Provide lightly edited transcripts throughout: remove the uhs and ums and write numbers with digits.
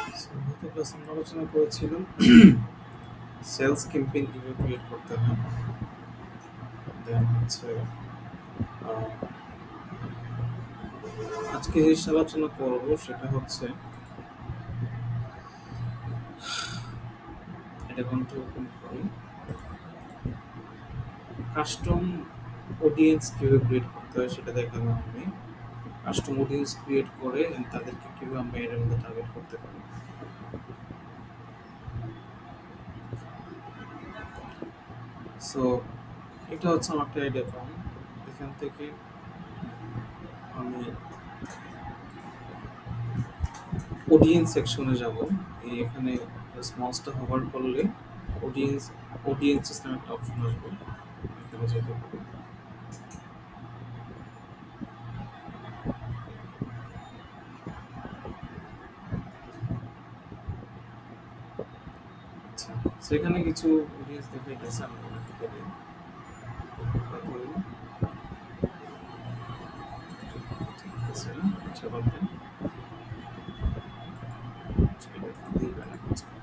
গত ক্লাসে আমরা আলোচনা করেছিলাম সেলস ক্যাম্পেইন কিভাবে ক্রিয়েট করতে হয়। দেন হচ্ছে আহ, আজকে যে আলোচনা করব সেটা হচ্ছে এটা কন্ট্রোল করি কাস্টম অডিয়েন্স কিভাবে ক্রিয়েট করতে হয় সেটা দেখানো হবে। কাস্টম অডিয়েন্স ক্রিয়েট করে and তাদেরকে কিভাবে আমরা এর মধ্যে টার্গেট করতে পারি। সো এটা হচ্ছে আমার একটা আইডিয়া ফর্ম। এখান থেকে আমি অডিয়েন্স সেকশনে যাব। এখানে মাউসটা হোভার করলে অডিয়েন্স অডিয়েন্সেস নামে একটা অপশন আসবে, এখানে যেতে পারি। আচ্ছা, সেখানে কিছু অডিয়েন্স দেখাইতেছে, আমি ওগুলো কেটে দিই। ঠিক আছে না? আচ্ছা, বাদ দেন। আচ্ছা, এটা দিবে না কাজ করে।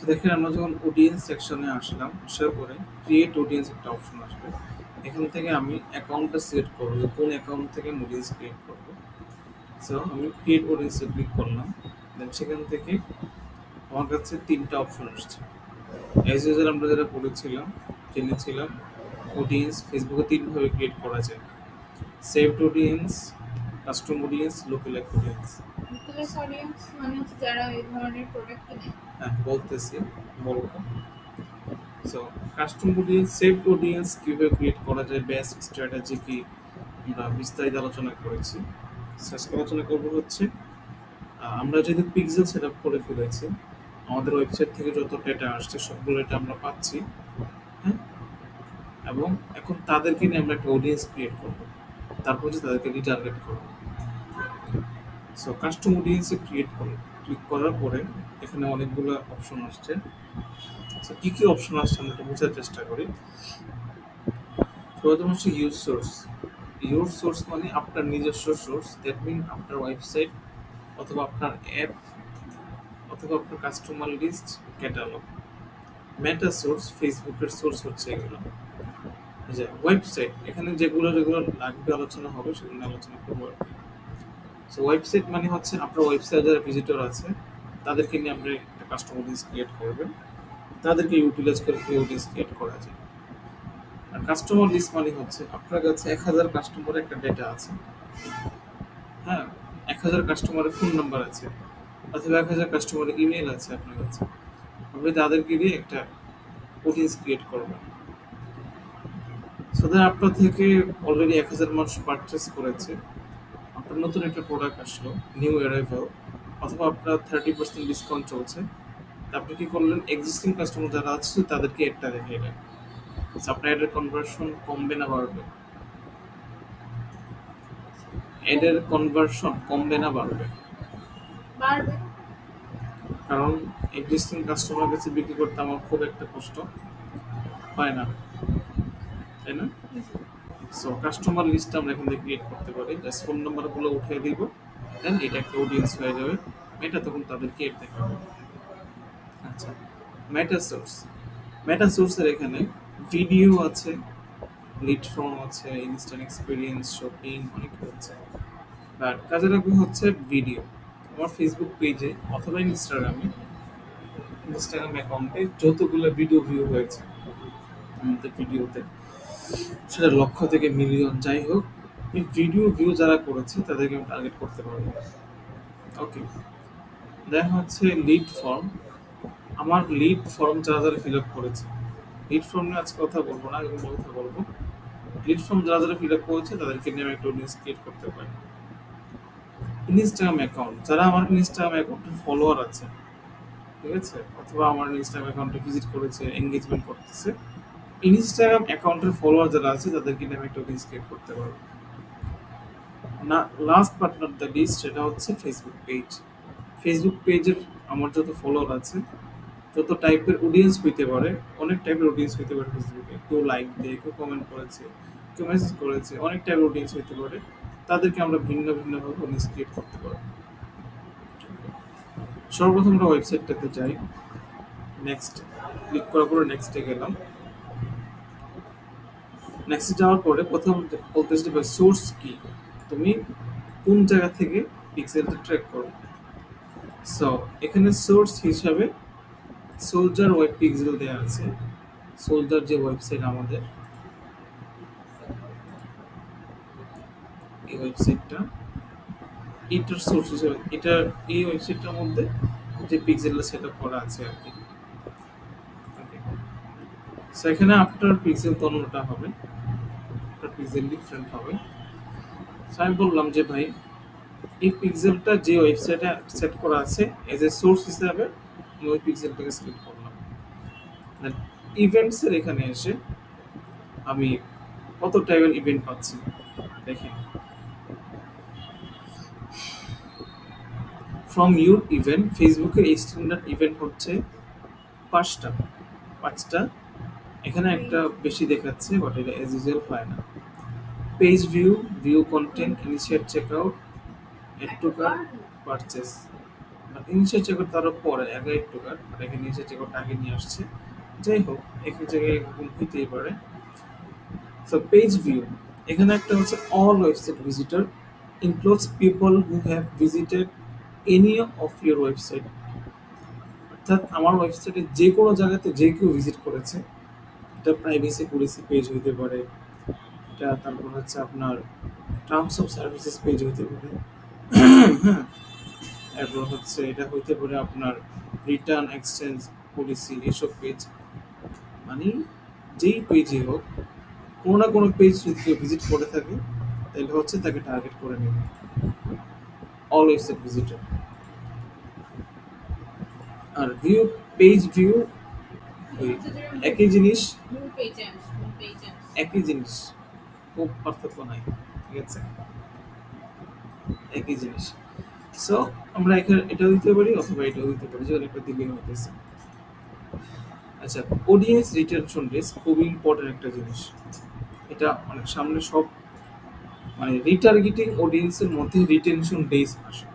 So, দেখেন আমরা যখন অডিয়েন্স সেকশনে আসলাম, আসার পরে ক্রিয়েট অডিয়েন্স একটা অপশন আসবে। এখান থেকে আমি অ্যাকাউন্টটা সেট করবো যে কোন অ্যাকাউন্ট থেকে অডিয়েন্স ক্রিয়েট করবো। সো আমি ক্রিয়েট অডিয়েন্সে ক্লিক করলাম। দেন সেখান থেকে আমার কাছে তিনটা অপশন আসছে। অ্যাজ ইউজুয়াল আমরা যেটা পড়েছিলাম, জেনেছিলাম অডিয়েন্স ফেসবুকে তিনভাবে ক্রিয়েট করা যায়: saved audience, custom audience, localise audience. Localise audience মানে হচ্ছে যারা এই ধরনের প্রোডাক্ট কিনে। হ্যাঁ, বলতেছি, বলবো। So custom audience, saved audience কীভাবে ক্রিয়েট করা যায়, বেস্ট স্ট্র্যাটেজি কি, আমরা বিস্তারিত আলোচনা করেছি। শেষ আলোচনা করবো হচ্ছে আমরা যেহেতু পিক্সেল সেট আপ করে ফেলেছি, আমাদের ওয়েবসাইট থেকে যত ডেটা আসছে সবগুলো এটা আমরা পাচ্ছি। হ্যাঁ, এবং এখন তাদেরকে নিয়ে আমরা একটা অডিয়েন্স ক্রিয়েট করবো, তারপর হচ্ছে তাদেরকে রিটার্গেট করবো। সো কাস্টম অডিয়েন্সে ক্রিয়েট করো, ক্লিক করার পরে এখানে অনেকগুলো অপশন আসছে। সো কী কী অপশন আসছে আমরা একটু বোঝার চেষ্টা করি। প্রথম হচ্ছে ইউজ সোর্স। ইউর সোর্স মানে আপনার নিজস্ব সোর্স, দ্যাট মিন আপনার ওয়েবসাইট অথবা আপনার অ্যাপ অথবা আপনার কাস্টমার লিস্ট, ক্যাটালগ। মেটা সোর্স, ফেসবুকের সোর্স হচ্ছে এগুলো। যে ওয়েবসাইট, এখানে যেগুলো যেগুলো লাগবে আলোচনা হবে সেগুলো নিয়ে আলোচনা করবো আর কি। সো ওয়েবসাইট মানে হচ্ছে আপনার ওয়েবসাইট যারা ভিজিটর আছে তাদেরকে নিয়ে আপনি একটা কাস্টম অডিয়েন্স ক্রিয়েট করবেন, তাদেরকে ইউটিলাইজ করে কি অডিয়েন্স ক্রিয়েট করা যায়। আর কাস্টমার লিস্ট মানে হচ্ছে আপনার কাছে 1000 কাস্টমারের একটা ডেটা আছে। হ্যাঁ, 1000 কাস্টমারের ফোন নাম্বার আছে অথবা 1000 কাস্টমারের ইমেল আছে আপনার কাছে। আপনি তাদেরকে দিয়ে একটা অডিয়েন্স ক্রিয়েট করবেন। সো দ্যাট আপনার থেকে অলরেডি 1000 মানুষ পারচেস করেছে, আপনার নতুন একটা প্রোডাক্ট আসলো, নিউ অ্যারাইভাল, অথবা আপনার 30% ডিসকাউন্ট চলছে। আপনি কি করলেন, এক্সিস্টিং কাস্টমার যারা আছে তাদেরকে একটা দেখাইলেন। আপনার অ্যাডের কনভার্সন কমবে না বাড়বে? অ্যাডের কনভার্সন কমবে না বাড়বে? বাড়বে। কারণ এক্সিস্টিং কাস্টমার কাছে বিক্রি করতে আমার খুব একটা কষ্ট হয় না, তাই না? সো কাস্টমার লিস্ট আমরা এখান থেকে ক্রিয়েট করতে পারি, জাস্ট ফোন নাম্বারগুলো উঠিয়ে দিব, দেন এটা একটা অডিয়েন্স হয়ে যাবে। এটা তখন তাদেরকে এড দেখাবে। আচ্ছা, মেটা সোর্স। মেটা সোর্সের এখানে ভিডিও আছে, লিড ফর্ম আছে, ইনস্ট্যান্ট এক্সপিরিয়েন্স, শপিং, অনেক কিছু আছে। বাট কাজে লাগবে হচ্ছে ভিডিও। আমার ফেসবুক পেজে অথবা ইনস্টাগ্রাম অ্যাকাউন্টে যতগুলো ভিডিও ভিউ হয়েছে আমাদের ভিডিওতে, সেটা লক্ষ থেকে মিলিয়ন যাই হোক, এই ভিডিও ভিউ যারা করেছে তাদেরকে আমি টার্গেট করতে পারবো। ওকে, দেখা হচ্ছে লিড ফর্ম। আমার লিড ফর্ম যারা যারা ফিল আপ করেছে, লিড ফর্ম নিয়ে আজকে কথা বলবো না, এগুলো কথা বলবো। লিড ফর্ম যারা যারা ফিল আপ করেছে তাদেরকে নিয়ে আমি একটা অডিয়েন্স ক্রিয়েট করতে পারি। ইনস্টাগ্রাম অ্যাকাউন্ট, যারা আমার ইনস্টাগ্রাম অ্যাকাউন্টের ফলোয়ার আছে, ঠিক আছে, অথবা আমার ইনস্টাগ্রাম অ্যাকাউন্টে ভিজিট করেছে, এঙ্গেজমেন্ট করতেছে, ইনস্টাগ্রাম অ্যাকাউন্টের ফলোয়ার যারা আছে তাদেরকে নিয়ে আমি একটা অডিয়েন্স ক্রিয়েট করতে পারবো। না, last but not the least, সেটা হচ্ছে ফেসবুক পেজ। ফেসবুক পেজের আমার যত ফলোয়ার আছে, যত টাইপের অডিয়েন্স হইতে পারে, অনেক টাইপের অডিয়েন্স হইতে পারে ফেসবুকে। কেউ লাইক দিয়ে, কেউ কমেন্ট করেছে, কেউ মেসেজ করেছে, অনেক টাইপের অডিয়েন্স হইতে পারে। তাদেরকে আমরা ভিন্ন ভিন্নভাবে অডিয়েন্স ক্রিয়েট করতে পারবো। সর্বপ্রথম আমরা ওয়েবসাইটটাতে যাই, নেক্সট ক্লিক করার পরে নেক্সটে গেলাম। নেক্সট যাওয়ার পরে প্রথম বলতেছে সোর্স কি, তুমি কোন জায়গা থেকে পিক্সেলটা ট্র্যাক করো। সো এখানে সোর্স হিসাবে সোলজার ওয়েব পিক্সেল দেওয়া আছে। সোলজার যে ওয়েবসাইট আমাদের, এই ওয়েবসাইটটা, এটার সোর্স হিসেবে, এটা এই ওয়েবসাইটটার মধ্যে যে পিক্সেলটা সেট আপ করা আছে আর কি। ওকে, সো এখানে আপনার পিক্সেল তন্নটা হবে, আপনার পিক্সেল ডিফারেন্ট হবে। সো আমি বললাম যে ভাই এই পিক্সেলটা যে ওয়েবসাইটে সেট করা আছে এজ এ সোর্স হিসাবে আমি ওই পিক্সেলটাকে সিলেক্ট করলাম। দেন ইভেন্টসের এখানে এসে আমি কত টাইপের ইভেন্ট পাচ্ছি দেখেন। ফ্রম ইউর ইভেন্ট, ফেসবুকের স্ট্যান্ডার্ড ইভেন্ট হচ্ছে পাঁচটা পাঁচটা। এখানে একটা বেশি দেখাচ্ছে, বাট এটা এজ ইউজুয়াল হয় না। Page view, view content, initiate checkout, add to cart, purchase. But initiate checkout তারও পরে, আগে এড টু কার্ট, আর এখানে ইনিশিয়েট চেকআউট আগে নিয়ে আসছে। যাই হোক, এক জায়গায় এরকম হইতেই পারে। সো পেজ ভিউ, এখানে একটা হচ্ছে all website visitor, includes people who have visited any of your website. অর্থাৎ আমার ওয়েবসাইটে যে কোনো জায়গাতে যে কেউ ভিজিট করেছে। এটা প্রাইভেসি পলিসি পেজ হইতে পারে, এটা তারপর হচ্ছে আপনার টার্মস অফ সার্ভিসেস পেজ হইতে পারে, হ্যাঁ, এরপর হচ্ছে এটা হইতে পারে আপনার রিটার্ন এক্সচেঞ্জ পলিসি, এসব পেজ। মানে যেই পেজে হোক, কোনো না কোনো পেজ যদি কেউ ভিজিট করে থাকে তাহলে হচ্ছে তাকে টার্গেট করে নেবে অল ওয়েবসাইট ভিজিটর। আর ভিউ, পেজ ভিউ ওই একই জিনিস, একই জিনিস, খুব পার্থক্য নাই, ঠিক আছে, একই জিনিস। সো আমরা এখানে এটা দিতে পারি অথবা এটাও দিতে পারি, যেমন একটা দিলে হইতেছে। আচ্ছা, অডিয়েন্স রিটেনশন রেস খুব ইম্পর্টেন্ট একটা জিনিস। এটা অনেক সামনে সব, মানে রিটার্গেটিং অডিয়েন্সের মধ্যে রিটেনশন ডেজ আসে।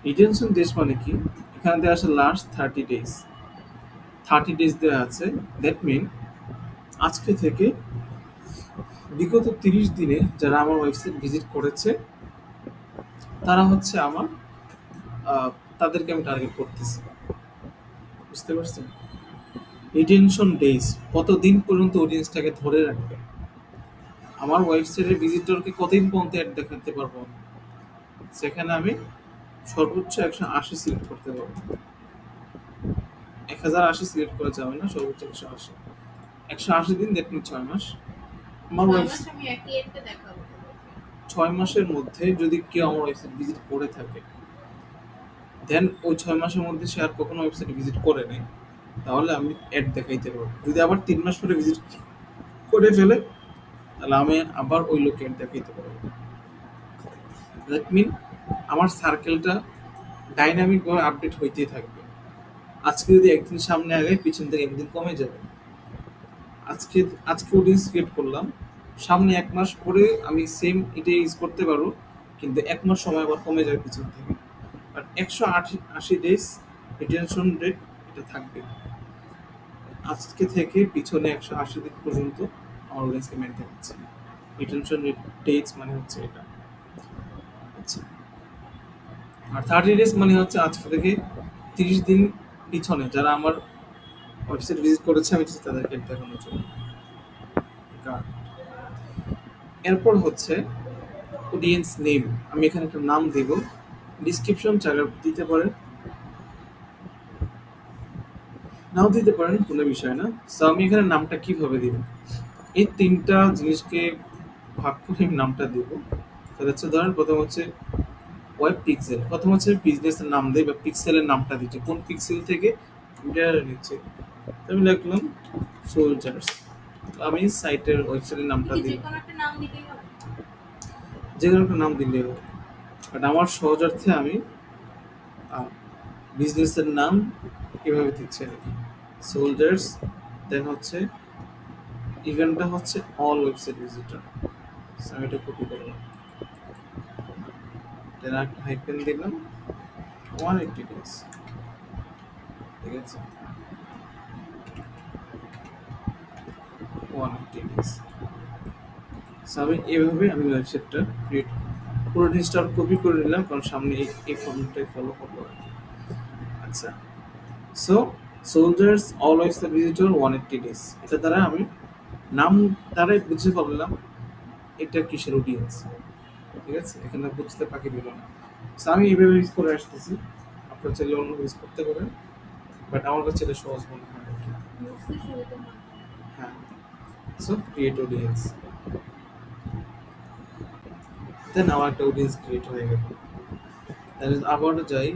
রিটেনশন ডেজ মানে কি, এখানে দেওয়া আছে লাস্ট 30 ডেজ, 30 ডেজ দেওয়া আছে। দ্যাট মিন আজকে থেকে বিগত 30 দিনে যারা আমার ওয়েবসাইট ভিজিট করেছে তারা হচ্ছে আমার, তাদেরকে আমি টার্গেট করতেছি, বুঝতে পারছেন? রিটেনশন ডেজ, কতদিন পর্যন্ত অডিয়েন্সটাকে ধরে রাখবে, আমার ওয়েবসাইটের ভিজিটরকে কতদিন পর্যন্ত অ্যাড দেখাতে পারবো, সেখানে আমি সর্বোচ্চ 180 সিলেক্ট করতে পারবো। 1080 সিলেক্ট করা যাবে না, সর্বোচ্চ 180। 180 দিন, দ্যাট মিন 6 মাস। আমার ওয়েবসাইট 6 মাসের মধ্যে যদি কেউ আমার ওয়েবসাইট ভিজিট করে থাকে, দেন ওই 6 মাসের মধ্যে সে আর কখনো ওয়েবসাইট ভিজিট করে নাই, তাহলে আমি অ্যাড দেখাইতে পারবো। যদি আবার 3 মাস পরে ভিজিট করে ফেলে, তাহলে আমি আবার ওই লোককে অ্যাড দেখাইতে পারবো। দ্যাট মিন আমার সার্কেলটা ডাইনামিকভাবে আপডেট হইতেই থাকবে। আজকে যদি একদিন সামনে আগায়, পিছন থেকে একদিন কমে যাবে। আজকে আজকে অডিয়েন্স ক্রিয়েট করলাম, সামনে 1 মাস পরে আমি সেম এটাই ইউজ করতে পারবো, কিন্তু 1 মাস সময় আবার কমে যাবে পিছন থেকে। বাট 180 ডেজ রিটেনশন রেট এটা থাকবে। আজকে থেকে পিছনে 180 দিন পর্যন্ত আমার অডিয়েন্সকে মেনটেন হচ্ছে। রিটেনশন রেট ডেজ মানে হচ্ছে এটা। আচ্ছা, আর 30 ডেজ মানে হচ্ছে আজকে থেকে 30 দিন পিছনে যারা আমার ওয়েবসাইট ভিজিট করেছে, আমি তাদেরকে দেখানোর জন্য। এরপর হচ্ছে অডিয়েন্স নেম, আমি এখানে একটা নাম দেব। ডিসক্রিপশন চাইলে দিতে পারেন, নাও দিতে পারেন, কোনো বিষয় না। সো আমি এখানে নামটা কিভাবে দিব, এই তিনটা জিনিসকে ভাগ করে আমি নামটা দিব। তাহলে হচ্ছে ধরেন প্রথম হচ্ছে ওয়েব পিক্সেল, প্রথম হচ্ছে বিজনেসের নাম দিই বা পিক্সেলের নামটা দিচ্ছি, কোন পিক্সেল থেকে ভিডিওটা নিচ্ছে। তো আমি লিখলাম সোলজার্স। আমি সাইটের ওয়েবসাইটের নামটা কি যে দিই, কোনো একটা নাম দিলেই হবে? যে কোনো একটা নাম দিলে হবে, বাট আমার সহজার্থে আমি বিজনেসের নাম এভাবে দিচ্ছি আর কি, সোলজার্স। দেন হচ্ছে ইভেন্টটা হচ্ছে অল ওয়েবসাইট ভিজিটর। আমি এটা কপি করলাম, দেন একটা হাইপেন দিলাম 180 ডেজ, ঠিক আছে, 180 ডেজ। আমি এভাবে আমি ওয়েবসাইটটা ক্রিয়েট পুরো জিনিসটা কপি করে নিলাম, কারণ সামনে এই ফর্মটাই ফলো করবো আর কি। আচ্ছা, so soldiers all website visitor 180 days, এটা দ্বারা আমি নাম দ্বারাই বুঝে ফেললাম এটা কিসের অডিয়েন্স, ঠিক আছে, এখানে বুঝতে পাখি দিল না। সো আমি এইভাবে ইউজ করে আসতেছি, আপনার চাইলে অন্য ইউজ করতে পারেন, বাট আমার কাছে এটা সহজ মনে হয় আর কি। বুঝতে সুবিধা হয়। হ্যাঁ, সো ক্রিয়েট অডিয়েন্স, দেন আমার একটা অডিয়েন্স ক্রিয়েট হয়ে গেল। তাহলে আবার যাই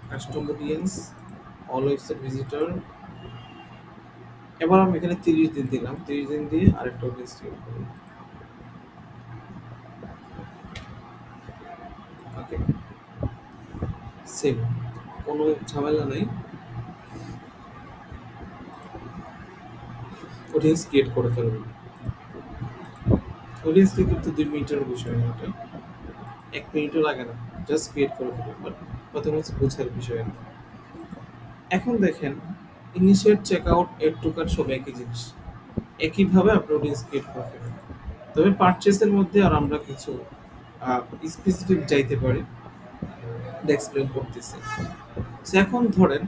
custom audience all website visitor, এবার আমি এখানে 30 দিন দিলাম, 30 দিন দিয়ে আরেকটা অডিয়েন্স ক্রিয়েট করব। ওকে, সেম, কোনো ঝামেলা নেই, অডিয়েন্স ক্রিয়েট করে ফেলবো। অডিয়েন্সকে কিন্তু 2 মিনিটের বিষয় না, এটা 1 মিনিটও লাগে না, জাস্ট ক্রিয়েট করে ফেলবো, বাট প্রথমে হচ্ছে বোঝার বিষয় না। এখন দেখেন initiate checkout add to cart সব একই জিনিস, একইভাবে আপনি অডিয়েন্স ক্রিয়েট করে ফেলবেন। তবে পারচেসের মধ্যে আর আমরা কিছু স্পেসিফিক যাইতে পারি, এক্সপ্লেন করতেছি। So, এখন ধরেন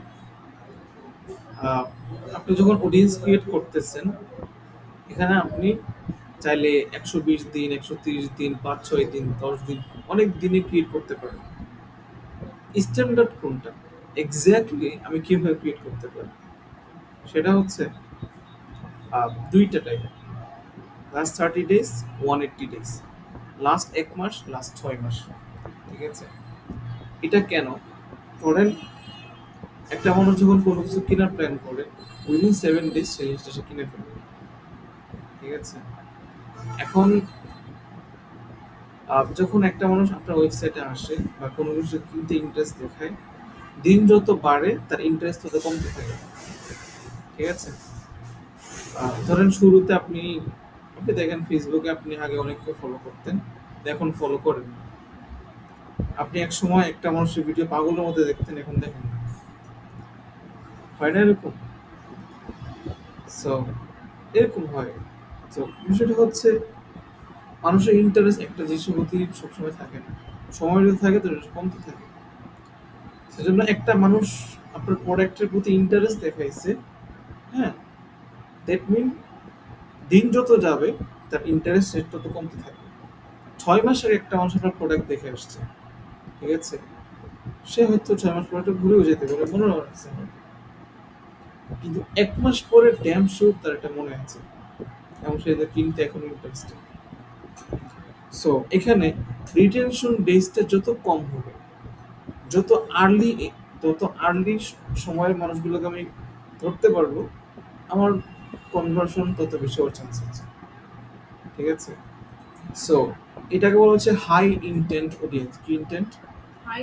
আহ, আপনি যখন অডিয়েন্স ক্রিয়েট করতেছেন, এখানে আপনি চাইলে 120 দিন, 130 দিন, 5-6 দিন, 10 দিন, অনেক দিনে ক্রিয়েট করতে পারেন। স্ট্যান্ডার্ড কোনটা এক্স্যাক্টলি আমি কিভাবে ক্রিয়েট করতে পারি, সেটা হচ্ছে দুইটা type, last 30 days, 180 days, last 1 মাস, লাস্ট 6 মাস, ঠিক আছে। এটা কেন? ধরেন একটা মানুষ যখন কোনো কিছু কেনার প্ল্যান করে, উইদিন 7 ডেজ সেই জিনিসটা সে কিনে ফেলবে, ঠিক আছে। এখন যখন একটা মানুষ আপনার ওয়েবসাইটে আসে বা কোনো কিছু কিনতে ইন্টারেস্ট দেখায়, দিন যত বাড়ে তার ইন্টারেস্ট তত কমতে থাকে, ঠিক আছে। ধরেন শুরুতে আপনি আপনি দেখেন ফেসবুকে আপনি আগে অনেককে ফলো করতেন, এখন ফলো করেন না। আপনি এক সময় একটা মানুষের ভিডিও পাগলের মধ্যে দেখতেন, এখন দেখেন না, হয় না এরকম? সো এরকম হয়। তো বিষয়টা হচ্ছে মানুষের ইন্টারেস্ট একটা জিনিসের প্রতি সবসময় থাকে না, সময় যদি থাকে তো কমতে থাকে। সেজন্য একটা মানুষ আপনার প্রোডাক্টের প্রতি ইন্টারেস্ট দেখাইছে, হ্যাঁ, দ্যাট মিন দিন যত যাবে তার ইন্টারেস্ট রেট তত কমতে থাকবে। 6 মাস আগে একটা মানুষ আপনার প্রোডাক্ট দেখে আসছে, ঠিক আছে, সে হয়তো 6 মাস পরে একটা ভুলেও যেতে পারে, মনে রাখছে হয়তো। কিন্তু 1 মাস পরে ড্যাম শিওর তার এটা মনে আছে এবং সে এটা কিনতে এখন ইন্টারেস্টেড। সো এখানে রিটেনশন ডেজটা যত কম হবে, যত আর্লি তত আর্লি সময়ের মানুষগুলোকে আমি ধরতে পারবো, আমার কনভার্সন তত বেশি হওয়ার চান্স আছে, ঠিক আছে। সো এটাকে বলা হচ্ছে হাই ইনটেন্ট অডিয়েন্স। কি ইনটেন্ট? হাই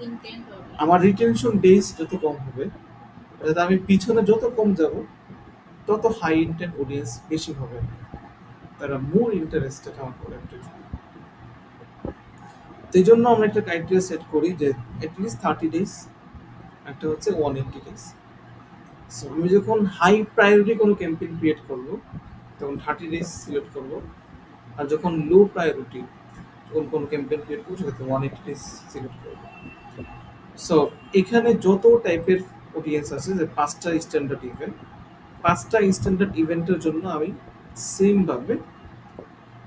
ইন্টেন্ট হবে। আমার রিটেনশন ডেজ যত কম হবে, অর্থাৎ আমি পিছনে যত কম যাব, তত হাই ইনটেন্ট অডিয়েন্স বেশি হবে, তারা মোর ইন্টারেস্টেড আমার প্রোডাক্টের জন্য। তো এই জন্য আমরা একটা ক্রাইটেরিয়া সেট করি যে অ্যাটলিস্ট 30 ডেজ, একটা হচ্ছে 180 ডেজ। সো আমি যখন হাই প্রায়োরিটি কোনো ক্যাম্পেইন ক্রিয়েট করব, তখন 30 ডেজ সিলেক্ট করব, আর যখন লো প্রায়োরিটি যখন কোনো ক্যাম্পেইন ক্রিয়েট করবো, সেক্ষেত্রে 180 ডেজ সিলেক্ট করব। সো এখানে যত টাইপের অডিয়েন্স আছে, যে 5টা স্ট্যান্ডার্ড ইভেন্ট, 5টা স্ট্যান্ডার্ড ইভেন্টের জন্য আমি সেমভাবে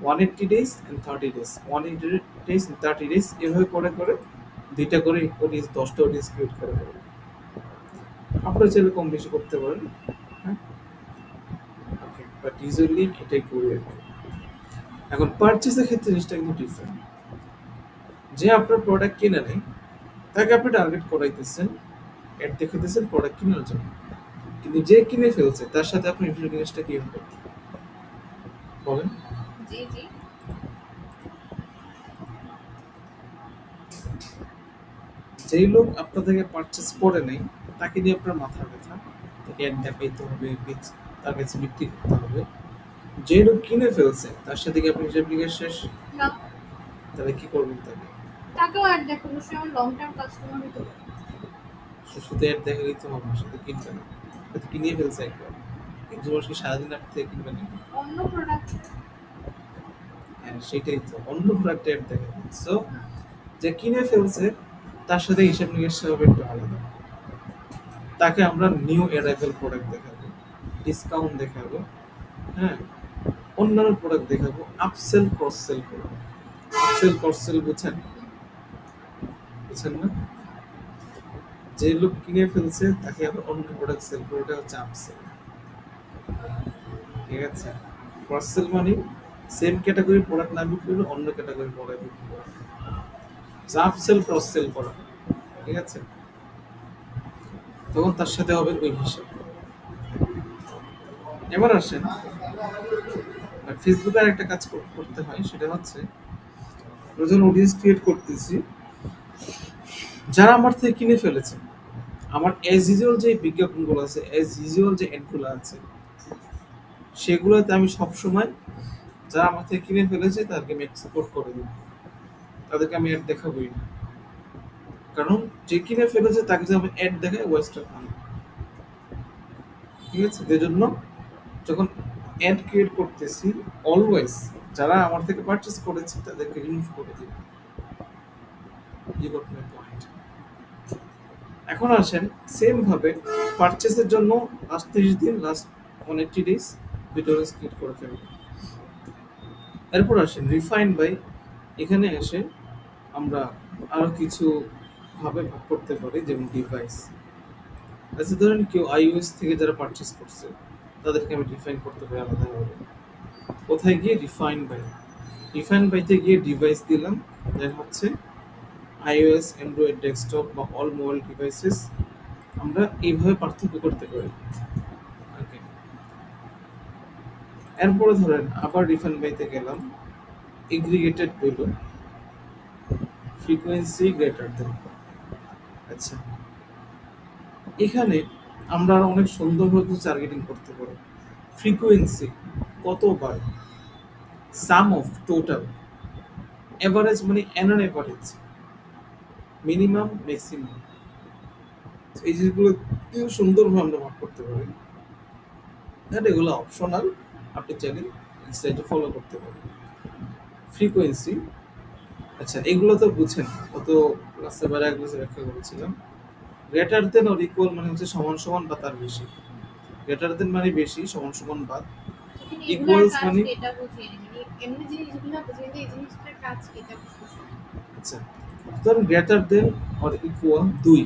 180 days and 30 days, 180 days 30 days এভাবে করে করে 2টা করে অডিয়েন্স, 10টা অডিয়েন্স ক্রিয়েট করে ফেলবো। আপনারা চাইলে কম বেশি করতে পারেন, হ্যাঁ, ওকে। বাট ইউজুয়ালি এটাই করি আর কি। এখন পারচেসের ক্ষেত্রে জিনিসটা কিন্তু ডিফারেন্ট। যে আপনার প্রোডাক্ট কিনে নেয় তাকে আপনি টার্গেট করাইতেছেন, অ্যাড দেখাইতেছেন প্রোডাক্ট কেনার জন্য, কিন্তু যে কিনে ফেলছে তার সাথে আপনি ইন্টারফেসটা কি হবে বলেন? জি জি। যেই লোক আপনার থেকে পারচেস করে নেই তাকে নিয়ে আপনার মাথা ব্যথা, তাকে অ্যাড দেখাইতে হবে, তার কাছে বিক্রি করতে হবে। যে লোক কিনে ফেলছে তার সাথে কি আপনি হিসাব নিকাশ শেষ? না, তাহলে কি করবেন তাকে? তাকেও অ্যাড দেখাবো, সে আমার লং টার্ম কাস্টমার হতে পারে। শুধু অ্যাড দেখালেই তো হবে না, সাথে কিনবে না, হয়তো কিনিয়ে ফেলছে একবার, কিন্তু মানুষ কি সারাদিন আপনার থেকে কিনবে না? অন্য প্রোডাক্ট। হ্যাঁ সেটাই তো, অন্য প্রোডাক্ট অ্যাড দেখাবে। সো যে কিনে ফেলছে তার সাথে হিসাব নিকাশটা হবে একটু আলাদা। তাকে আমরা নিউ অ্যারাইভেল প্রোডাক্ট দেখাবো, ডিসকাউন্ট দেখাবো, হ্যাঁ, অন্যান্য প্রোডাক্ট দেখাবো, আপসেল ক্রস সেল করবো। আপসেল ক্রস সেল বুঝছেন? বুঝছেন না? যে লোক কিনে ফেলছে তাকে আবার অন্য প্রোডাক্ট সেল করে, ওটা হচ্ছে আপসেল। ঠিক আছে? ক্রস সেল মানে সেম ক্যাটাগরি প্রোডাক্ট না বিক্রি করে অন্য ক্যাটাগরি প্রোডাক্ট বিক্রি করা, আপসেল ক্রস সেল করা। ঠিক আছে? তখন তার সাথে হবে ওই হিসাব। এবার আসেন, ফেসবুকে আর একটা কাজ করতে হয়, সেটা হচ্ছে আমরা যখন অডিয়েন্স ক্রিয়েট করতেছি, যারা আমার থেকে কিনে ফেলেছে, আমার অ্যাজ ইউজুয়াল যে বিজ্ঞাপনগুলো আছে, অ্যাজ ইউজুয়াল যে অ্যাডগুলো আছে, সেগুলোতে আমি সবসময় যারা আমার থেকে কিনে ফেলেছে তাদেরকে আমি সাপোর্ট করে দিই, তাদেরকে আমি অ্যাড দেখাবোই না। কারণ যে কিনে ফেলেছে তাকে যদি আমি অ্যাড দেখাই ওয়েস্ট অফ মানি। ঠিক আছে? এই জন্য যখন অ্যাড ক্রিয়েট করতেছি, অলওয়েজ যারা আমার থেকে পারচেস করেছে তাদেরকে রিমুভ করে দিই। You got my point? এখন আসেন সেম ভাবে পারচেসের জন্য লাস্ট 30 দিন, লাস্ট 180 ডেজ ভিডিও ক্রিয়েট করে ফেলবো। এরপর আসেন রিফাইন বাই। এখানে এসে আমরা আরো কিছু ভাবে ভাগ করতে পারি, যেমন ডিভাইস। আচ্ছা ধরেন কেউ iOS থেকে যারা পারচেস করছে তাদেরকে আমি ডিফাইন করতে পারি আলাদাভাবে। কোথায় গিয়ে? Refine by. রিফাইন বাইতে গিয়ে ডিভাইস দিলাম, দেন হচ্ছে iOS, অ্যান্ড্রয়েড ডেস্কটপ বা অল মোবাইল ডিভাইসেস। আমরা এইভাবে পার্থক্য করতে পারি। ওকে, এরপরে ধরেন আবার রিফাইন বাইতে গেলাম, এগ্রিগেটেড হইল ফ্রিকোয়েন্সি গ্রেটার দেন। আচ্ছা, এখানে আমরা আরো অনেক সুন্দরভাবে কিছু টার্গেটিং করতে পারি। ফ্রিকোয়েন্সি কতবার, সাম অফ টোটাল, এভারেজ মানে অ্যান এভারেজ, মিনিমাম ম্যাক্সিমাম, এই জিনিসগুলো খুব সুন্দরভাবে আমরা ভাগ করতে পারি। আর এগুলো অপশনাল, আপনি চাইলে ইনস্টাইটে ফলো করতে পারেন। ফ্রিকোয়েন্সি, আচ্ছা এগুলো তো বুঝছেন, কত ক্লাসে বা এক ক্লাসে ব্যাখ্যা করেছিলাম। গ্রেটার দেন অর ইকুয়াল মানে হচ্ছে সমান সমান বা তার বেশি। গ্রেটার দেন মানে বেশি, সমান সমান বা এখানে এগুলার ইকুয়ালস কাজ মানে, কি এটা বুঝিয়ে নিই। মানে এমনি জিনিসগুলো বুঝিয়ে দিই, এই জিনিসটার কাজ কি এটা বুঝতেছি না। আচ্ছা ধরুন গ্রেটার দেন অর ইকুয়াল 2,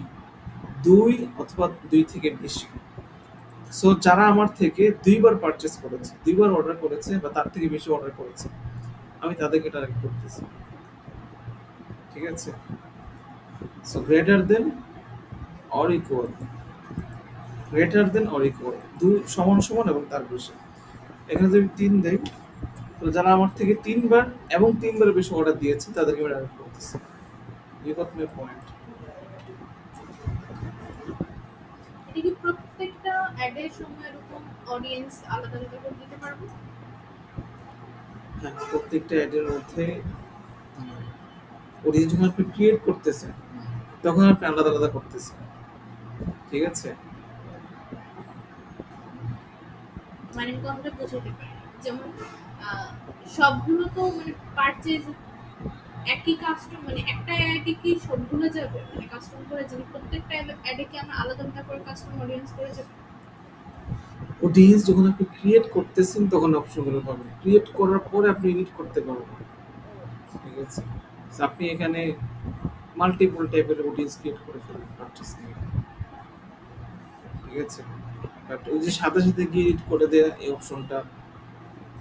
2 অথবা 2 থেকে বেশি। সো যারা আমার থেকে 2বার পারচেস করেছে, 2বার অর্ডার করেছে বা তার থেকে বেশি অর্ডার করেছে, আমি তাদেরকে টার্গেট করতেছি। ঠিক আছে? So greater than or equal, greater than or equal 2 সমান সমান এবং তার বেশি। এখানে যদি 3 দেই, তো যারা আমার থেকে 3বার এবং 3বারের বেশি অর্ডার দিয়েছে তাদেরকে আমি টার্গেট করতেছি। You got my point? এটা কি প্রত্যেকটা অ্যাডের সময় এরকম অডিয়েন্স আলাদা আলাদা করে দিতে পারবো? হ্যাঁ, প্রত্যেকটা অ্যাডের মধ্যে অডিয়েন্স যখন আপনি ক্রিয়েট করতেছেন তখন আপনি আলাদা আলাদা করতেছেন। ঠিক আছে? মানে আমি কথাটা বোঝাতে পারি। যেমন সবগুলো তো মানে পারচেজ একই কাস্টম, মানে একটা অ্যাডে কি সবগুলো যাবে, মানে কাস্টম করে যাবে প্রত্যেকটা অ্যাডে কি আমরা আলাদা আলাদা করে কাস্টম অডিয়েন্স করে যাবে? অডিয়েন্স যখন আপনি ক্রিয়েট করতেছেন তখন অপশনগুলো পাবেন, ক্রিয়েট করার পরে আপনি এডিট করতে পারবেন। ঠিক আছে? So, আপনি এখানে মাল্টিপল টাইপের অডিয়েন্স ক্রিয়েট করে ফেলবেন পারচেজ নিয়ে। ঠিক আছে? বাট ওই যে সাথে সাথে গিয়ে এডিট করে দেয়া এই অপশনটা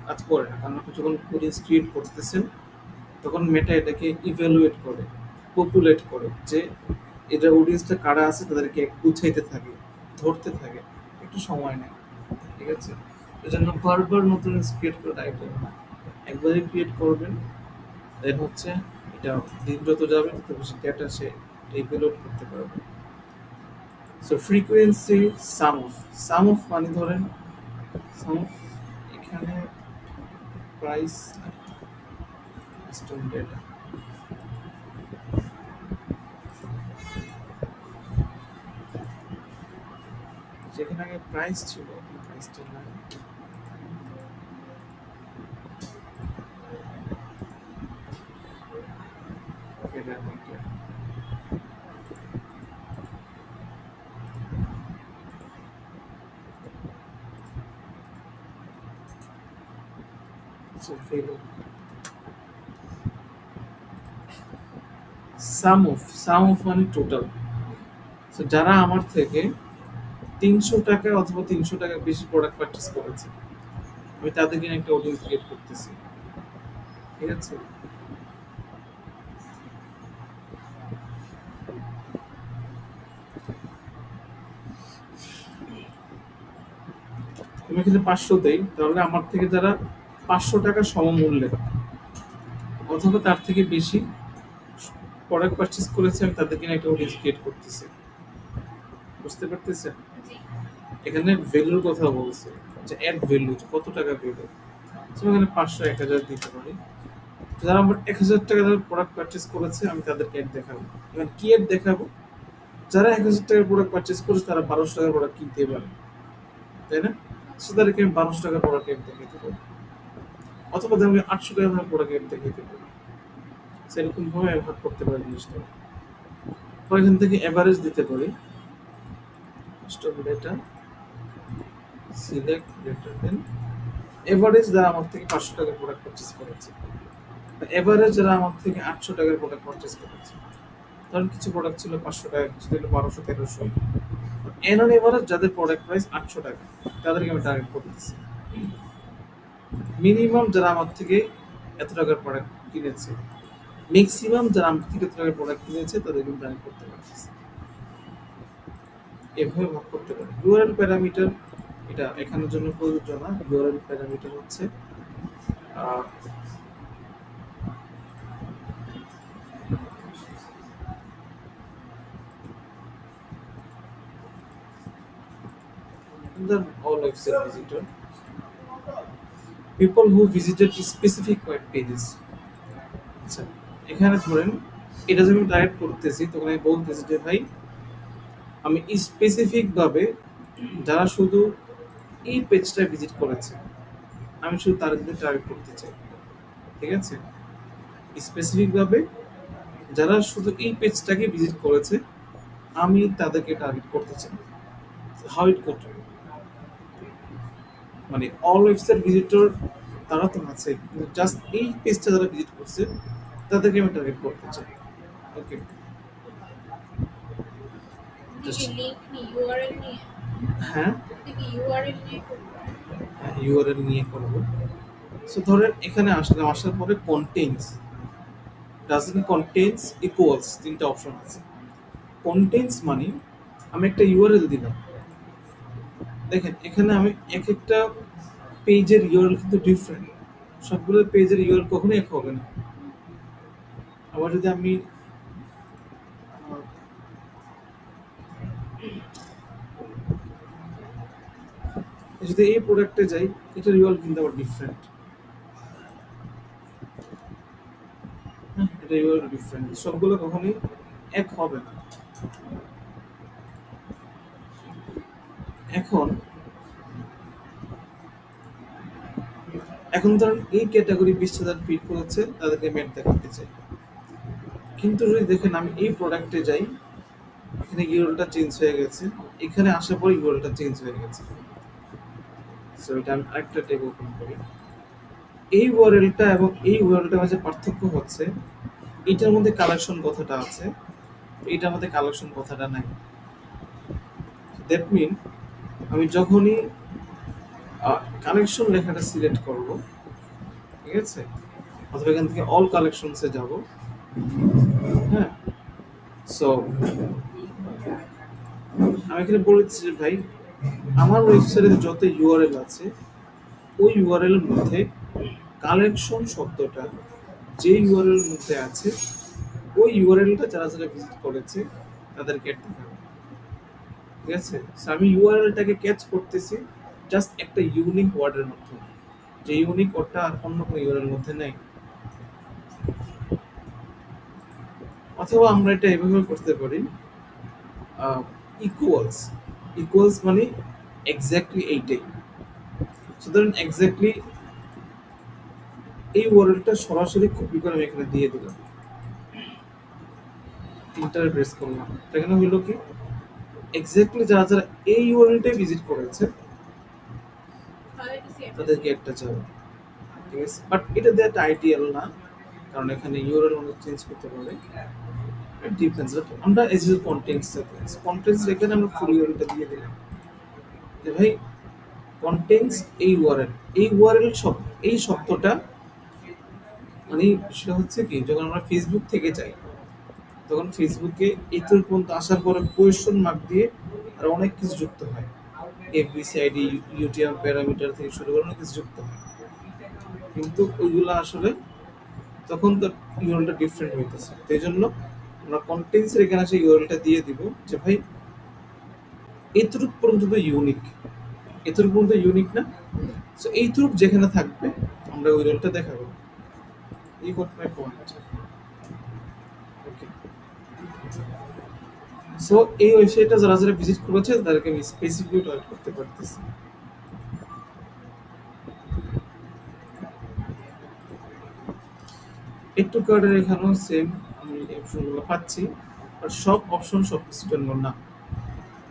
কাজ করে না, কারণ আপনি যখন অডিয়েন্স ক্রিয়েট করতেছেন তখন মেটা এটাকে ইভ্যালুয়েট করে, পপুলেট করে, যে এটা অডিয়েন্সটা কারা আছে তাদেরকে গুছাইতে থাকে, ধরতে থাকে, একটু সময় নেয়। ঠিক আছে, এজন্য বারবার নতুন ক্রিয়েট করে আইটেম না, একবারই ক্রিয়েট করবেন। দেন হচ্ছে এটা দিন যত যাবে তত বেশি ডেটা সে ইভ্যালুয়েট করতে পারবে। সো ফ্রিকোয়েন্সি সাম অফ মানে ধরেন সাম অফ, এখানে প্রাইস কাস্টম ডেটা, যেখানে আগে প্রাইস ছিল প্রাইসটা নাই, এটা এটা ফেলো সাম অফ মানে টোটাল। সো যারা আমার থেকে 300 টাকা অথবা 300 টাকা বেশি প্রোডাক্ট পারচেস করেছে, আমি তাদেরকে নিয়ে একটা অডিয়েন্স ক্রিয়েট করতেছি। ঠিক আছে, আমি এখানে 500 দেই, তাহলে আমার থেকে যারা 500 টাকা সমমূল্যের অথবা তার থেকে বেশি প্রোডাক্ট পারচেস করেছে, আমি তাদেরকে নিয়ে একটা অডিয়েন্স ক্রিয়েট করতেছি। বুঝতে পারতেছেন? জি। এখানে ভ্যালুর কথা বলছে, যে অ্যাড ভ্যালু, কত টাকা ভ্যালু। এখানে 500 1000 দিতে পারি। যারা আমার 1000 টাকা প্রোডাক্ট পারচেস করেছে, আমি তাদেরকে অ্যাড দেখাবো। এবার কি অ্যাড দেখাবো? যারা 1000 টাকার প্রোডাক্ট পারচেস করেছে তারা 1200 টাকার প্রোডাক্ট কিনতে পারে, তাই না? সো তাদেরকে আমি 1200 টাকার প্রোডাক্ট অ্যাড দেখাতে পারি, অথবা আমি 800 টাকার প্রোডাক্ট অ্যাড দেখাতে পারি। সেরকম ভাবে ব্যবহার করতে পারি জিনিসটা। পরে এখান থেকে এভারেজ দিতে পারি, custom data select greater than average, যারা আমার থেকে 500 টাকার প্রোডাক্ট পারচেস করেছে, এভারেজ যারা আমার থেকে 800 টাকার প্রোডাক্ট পারচেস করেছে। কারণ কিছু প্রোডাক্ট ছিল 500 টাকা, কিছু ছিল 1200 1300। এনন এভারেজ যাদের প্রোডাক্ট প্রাইস 800 টাকা, তাদেরকে আমি টার্গেট করতেছি। মিনিমাম যারা আমার থেকে এত টাকার প্রোডাক্ট কিনেছে, ম্যাক্সিমাম যারা আমার থেকে এত টাকার প্রোডাক্ট কিনেছে তাদেরকে আমি টার্গেট করতে পারতেছি। এভাবে ভাগ করতে পারি। ইউআরএল প্যারামিটার এটা এখানের জন্য প্রযোজ্য না। ইউআরএল প্যারামিটার হচ্ছে the all website visitor, people who visited specific web pages। আচ্ছা, এখানে ধরেন এটা যদি আমি টার্গেট করতেছি, তখন আমি বলতেছি যে ভাই আমি স্পেসিফিক ভাবে যারা শুধু এই পেজটা ভিজিট করেছে, আমি শুধু তাদেরকে টার্গেট করতে চাই। ঠিক আছে, স্পেসিফিক ভাবে যারা শুধু এই পেজটাকে ভিজিট করেছে, আমি তাদেরকে টার্গেট করতে চাই। হাউ ইট করতে, মানে অল ওয়েবসাইট ভিজিটর তারা তো আছে, কিন্তু জাস্ট এই পেজটা যারা ভিজিট করছে তাদেরকে আমি টার্গেট করতে চাই। ওকে, লিংক নিয়ে ইউআরএল নিয়ে, হ্যাঁ ইউআরএল নিয়ে করব। হ্যাঁ, ইউআরএল নিয়ে করবো। সো ধরেন এখানে আসলাম, আসার পরে কন্টেইনস, ডাজন্ট কন্টেইনস, ইকুয়ালস, তিনটা অপশন আছে। কন্টেইনস মানে আমি একটা ইউআরএল দিলাম, দেখেন এখানে আমি এক একটা পেজের ইউআরএল কিন্তু ডিফারেন্ট, সবগুলো পেজের ইউআরএল কখনোই এক হবে না। আবার যদি আমি যদি এই প্রোডাক্টে যাই, এটার ইউআরএল কিন্তু আবার ডিফারেন্ট। হ্যাঁ, এটা ইউআরএল ডিফারেন্ট, সবগুলো কখনোই এক হবে না। এখন এখন ধরেন এই ক্যাটাগরি 20,000 ফিট করেছে, তাদেরকে ম্যাট দেখাতে চাই। কিন্তু যদি দেখেন আমি এই প্রোডাক্টে যাই, এখানে ইউআরএলটা চেঞ্জ হয়ে গেছে, এখানে আসার পর ইউআরএলটা চেঞ্জ হয়ে গেছে। সো এটা আমি আরেকটা ট্যাব ওপেন করি। এই ইউআরএলটা এবং এই ইউআরএলটার মাঝে পার্থক্য হচ্ছে এটার মধ্যে কালেকশন কথাটা আছে, এটার মধ্যে কালেকশন কথাটা নাই। দ্যাট মিন আমি যখনই কালেকশন লেখাটা সিলেক্ট করব, ঠিক আছে, অথবা এখান থেকে অল কালেকশনসে যাব। হ্যাঁ, সো আমি এখানে বলে দিচ্ছি যে ভাই আমার ওয়েবসাইটে যত ইউআরএল আছে ওই ইউআরএল এর মধ্যে কালেকশন শব্দটা যে ইউআরএল এর মধ্যে আছে ওই ইউআরএলটা যারা যারা ভিজিট করেছে তাদেরকে অ্যাড দেখাবে, ঠিক আছে। সো আমি ইউআরএলটাকে ক্যাচ করতেছি জাস্ট একটা ইউনিক ওয়ার্ডের মাধ্যমে, যে ইউনিক ওয়ার্ডটা আর অন্য কোনো ইউআরএল এর মধ্যে নেই। অথবা আমরা এটা এভাবে করতে পারি, ইকুয়ালস, ইকুয়ালস মানে এক্স্যাক্টলি এইটাই। সুতরাং এক্স্যাক্টলি এই ওয়ার্ডটা সরাসরি কপি করে আমি এখানে দিয়ে দিলাম, ইন্টার প্রেস করলাম, এখানে হইলো কি এক্স্যাক্টলি যারা যারা এই ইউআরএলটাই ভিজিট করেছে তাদেরকে একটা যাবে, ঠিক আছে। বাট এটা দেওয়াটা আইডিয়াল না, কারণ এখানে ইউআরএল অনেক চেঞ্জ করতে পারে, ডিফারেন্স। আমরা এজ ইউর কন্টেন্টস কন্টেন্টস রেখে আমরা ফুল ইউআরএলটা দিয়ে দিলাম যে ভাই কন্টেন্টস এই ইউআরএল, এই ইউআরএল সব এই শব্দটা মানে সেটা হচ্ছে কি যখন আমরা ফেসবুক থেকে যাই তখন ফেসবুকে এতর পর্যন্ত আসার পরে কোয়েশ্চন মার্ক দিয়ে আর অনেক কিছু যুক্ত হয়, এফবিসিআইডি ইউটিএম প্যারামিটার থেকে শুরু করে অনেক কিছু যুক্ত হয়, কিন্তু ওইগুলো আসলে তখন তো ইউআরএলটা ডিফারেন্ট হইতেছে। এই জন্য আমরা কন্টেন্টসের এখানে সেই ইউআরএলটা দিয়ে দিব যে ভাই এতটুকু পর্যন্ত তো ইউনিক, এতটুকু পর্যন্ত ইউনিক না, সো এইটুকু যেখানে থাকবে আমরা ওই ইউআরএলটা দেখাবো। এই goat my point. Okay, so এই ওয়েবসাইটটা যারা যারা ভিজিট করেছে তাদেরকে আমি স্পেসিফিকলি টার্গেট করতে পারতেছি। একটু কার্ডের এখানেও সেম আমি অপশনগুলো পাচ্ছি, আর সব অপশন সব কিছুর জন্য না,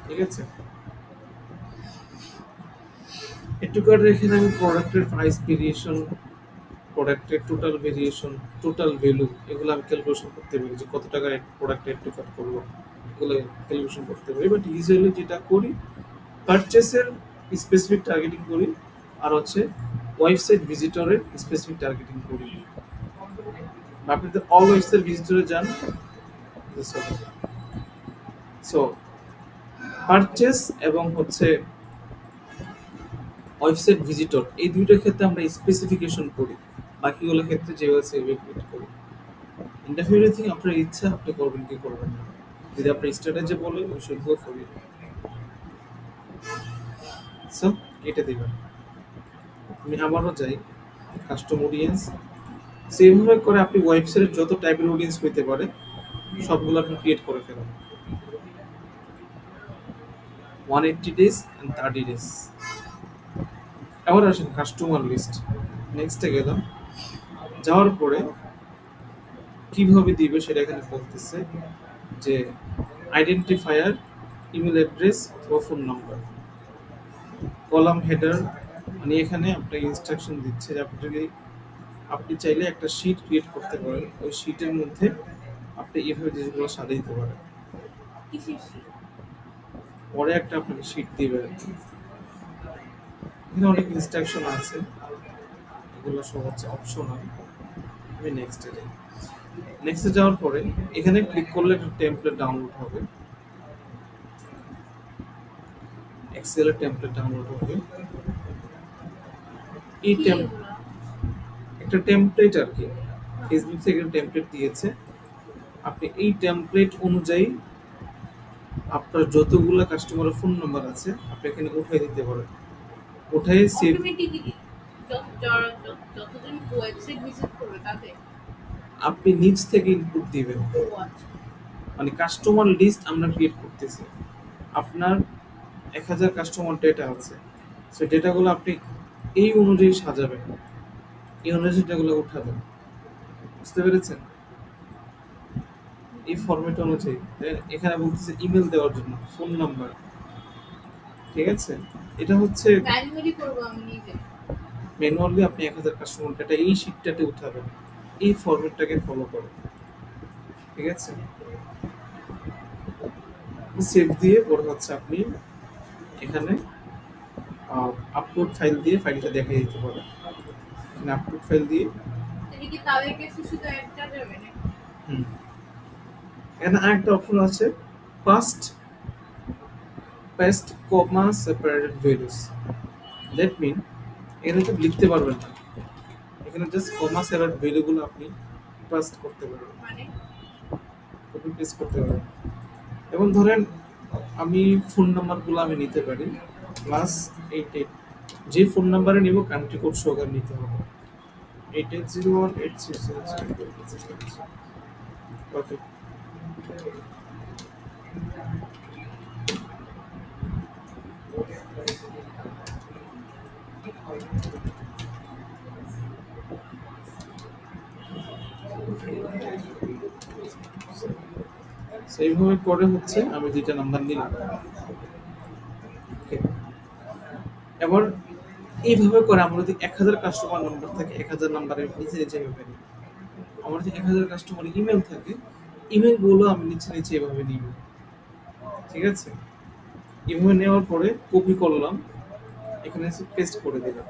ঠিক আছে। একটু কার্ডের এখানে আমি প্রোডাক্টের প্রাইস ভেরিয়েশন, প্রোডাক্টের টোটাল ভেরিয়েশন, টোটাল ভ্যালু এগুলো আমি ক্যালকুলেশন করতে পারি যে কত টাকার প্রোডাক্ট একটু কাট করলো, এগুলো ক্যালকুলেশন করতে পারি। বাট ইউজুয়ালি যেটা করি পারচেসের স্পেসিফিক টার্গেটিং করি, আর হচ্ছে ওয়েবসাইট ভিজিটরের স্পেসিফিক টার্গেটিং করি। আপনি তো অল ওয়েবসাইট ভিজিটরে যান, সো পারচেস এবং হচ্ছে ওয়েবসাইট ভিজিটর এই দুইটার ক্ষেত্রে আমরা স্পেসিফিকেশন করি, বাকিগুলোর ক্ষেত্রে যেভাবে সেভাবে ক্রিয়েট করি। ইন্টারভিউ আপনার ইচ্ছা আপনি করবেন কি করবেন না, যদি আপনার স্ট্র্যাটেজি বলে ওই should go for it. So এটা দিবেন। আমি আবারও যাই কাস্টম অডিয়েন্স, সেইভাবে করে আপনি ওয়েবসাইটের যত টাইপের অডিয়েন্স হইতে পারে সবগুলো আপনি ক্রিয়েট করে ফেলুন। 180 days and 30 days। আবার আসেন কাস্টমার লিস্ট, নেক্সটে গেলাম, যাওয়ার পরে কিভাবে দিবে সেটা এখানে বলতেছে যে আইডেন্টিফায়ার, ইমেল অ্যাড্রেস অথবা ফোন নাম্বার, কলাম হেডার মানে এখানে আপনাকে ইনস্ট্রাকশন দিচ্ছে যে আপনি চাইলে একটা শীট ক্রিয়েট করতে পারেন, ওই শীটের মধ্যে আপনি এইভাবে জিনিসগুলো সাজিয়ে দিতে পারেন, পরে একটা আপনাকে শীট দিবে। এখানে অনেক ইনস্ট্রাকশন আছে, এগুলো সব হচ্ছে অপশনাল। আমি নেক্সটে যাই, নেক্সটে যাওয়ার পরে এখানে ক্লিক করলে একটা টেমপ্লেট ডাউনলোড হবে, এক্সেলের টেমপ্লেট ডাউনলোড হবে। এই একটা টেমপ্লেট আর কি ফেসবুক থেকে টেমপ্লেট দিয়েছে, আপনি এই টেমপ্লেট অনুযায়ী আপনার যতগুলো কাস্টমারের ফোন নাম্বার আছে আপনি এখানে উঠাই দিতে পারেন, উঠাই সেভ। যতজন ওয়েবসাইট ভিজিট করবে তাতে আপনি নিচ থেকে ইনপুট দিবেন, মানে কাস্টমার লিস্ট আমরা ক্রিয়েট করতেছি, আপনার 1000 কাস্টমার ডেটা আছে, সেই ডেটাগুলো আপনি এই অনুযায়ী সাজাবেন, এই অনুযায়ী ডেটাগুলো উঠাবেন, বুঝতে পেরেছেন? এই ফরম্যাট অনুযায়ী এখানে বলতেছে ইমেল দেওয়ার জন্য ফোন নাম্বার, ঠিক আছে। এটা হচ্ছে ম্যানুয়ালি করব আমি নিজে, ম্যানুয়ালি আপনি 1000 কাস্টমার ডেটা এই শীটটাতে উঠাবেন, এই ফরম্যাটটাকে ফলো করুন, ঠিক আছে। সেভ দিয়ে পরে হচ্ছে আপনি এখানে আপলোড ফাইল দিয়ে ফাইলটা দেখাই দিতে পারে। এখানে আপলোড ফাইল দিয়ে তাহলে কি তাদের কাছে শুধু একটা যাবে না? হুম, এখানে আরেকটা অপশন আছে, first paste comma separated values. That mean এখানে তো লিখতে পারবেন না, এখানে জাস্ট কমা সেপারেট ভ্যালুগুলো আপনি পাস্ট করতে পারবেন, মানে কপি পেস্ট করতে পারবেন। এবং ধরেন আমি ফোন নাম্বারগুলো আমি নিতে পারি, +88, যে ফোন নাম্বারে নিব কান্ট্রি কোড সহকারে নিতে হবে, 88018307। ওকে, সেইভাবে করে হচ্ছে আমি দুইটা নাম্বার নিলাম। ওকে, এবার এইভাবে করে আমরা যদি 1000 কাস্টমার নাম্বার থাকে, 1000 নাম্বারের নিচে নিচে এভাবে নিই। আমার যদি 1000 কাস্টমার ইমেল থাকে, ইমেলগুলো আমি নিচে নিচে এভাবে নিব। ঠিক আছে, এভাবে নেওয়ার পরে কপি করলাম, এখানে এসে পেস্ট করে দিলাম।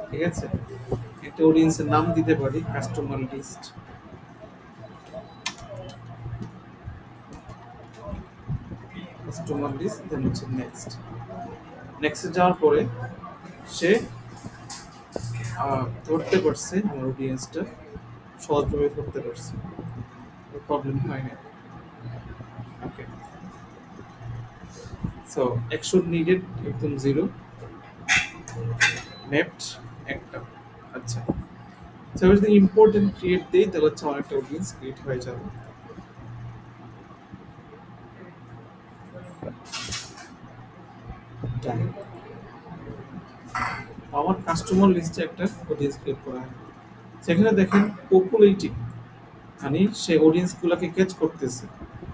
ঠিক আছে, একটা অডিয়েন্সের নাম দিতে পারি, কাস্টমার লিস্ট। কাস্টমার লিস্ট দেন হচ্ছে নেক্সট। নেক্সটে যাওয়ার পরে সে ধরতে পারছে, আমার অডিয়েন্সটা সহজভাবে ধরতে পারছে, প্রবলেম হয় না। ওকে, সো অ্যাকশন নিডেড একদম 0, নেক্সট একটা। আচ্ছা, যদি ইম্পর্টেন্ট ক্রিয়েট দেই তাহলে হচ্ছে আমার একটা অডিয়েন্স ক্রিয়েট হয়ে যাবে। Done. আমার কাস্টমার লিস্টে একটা অডিয়েন্স ক্রিয়েট করা হয়, সেখানে দেখেন পপুলেটিং, মানে সে অডিয়েন্স গুলাকে ক্যাচ করতেছে,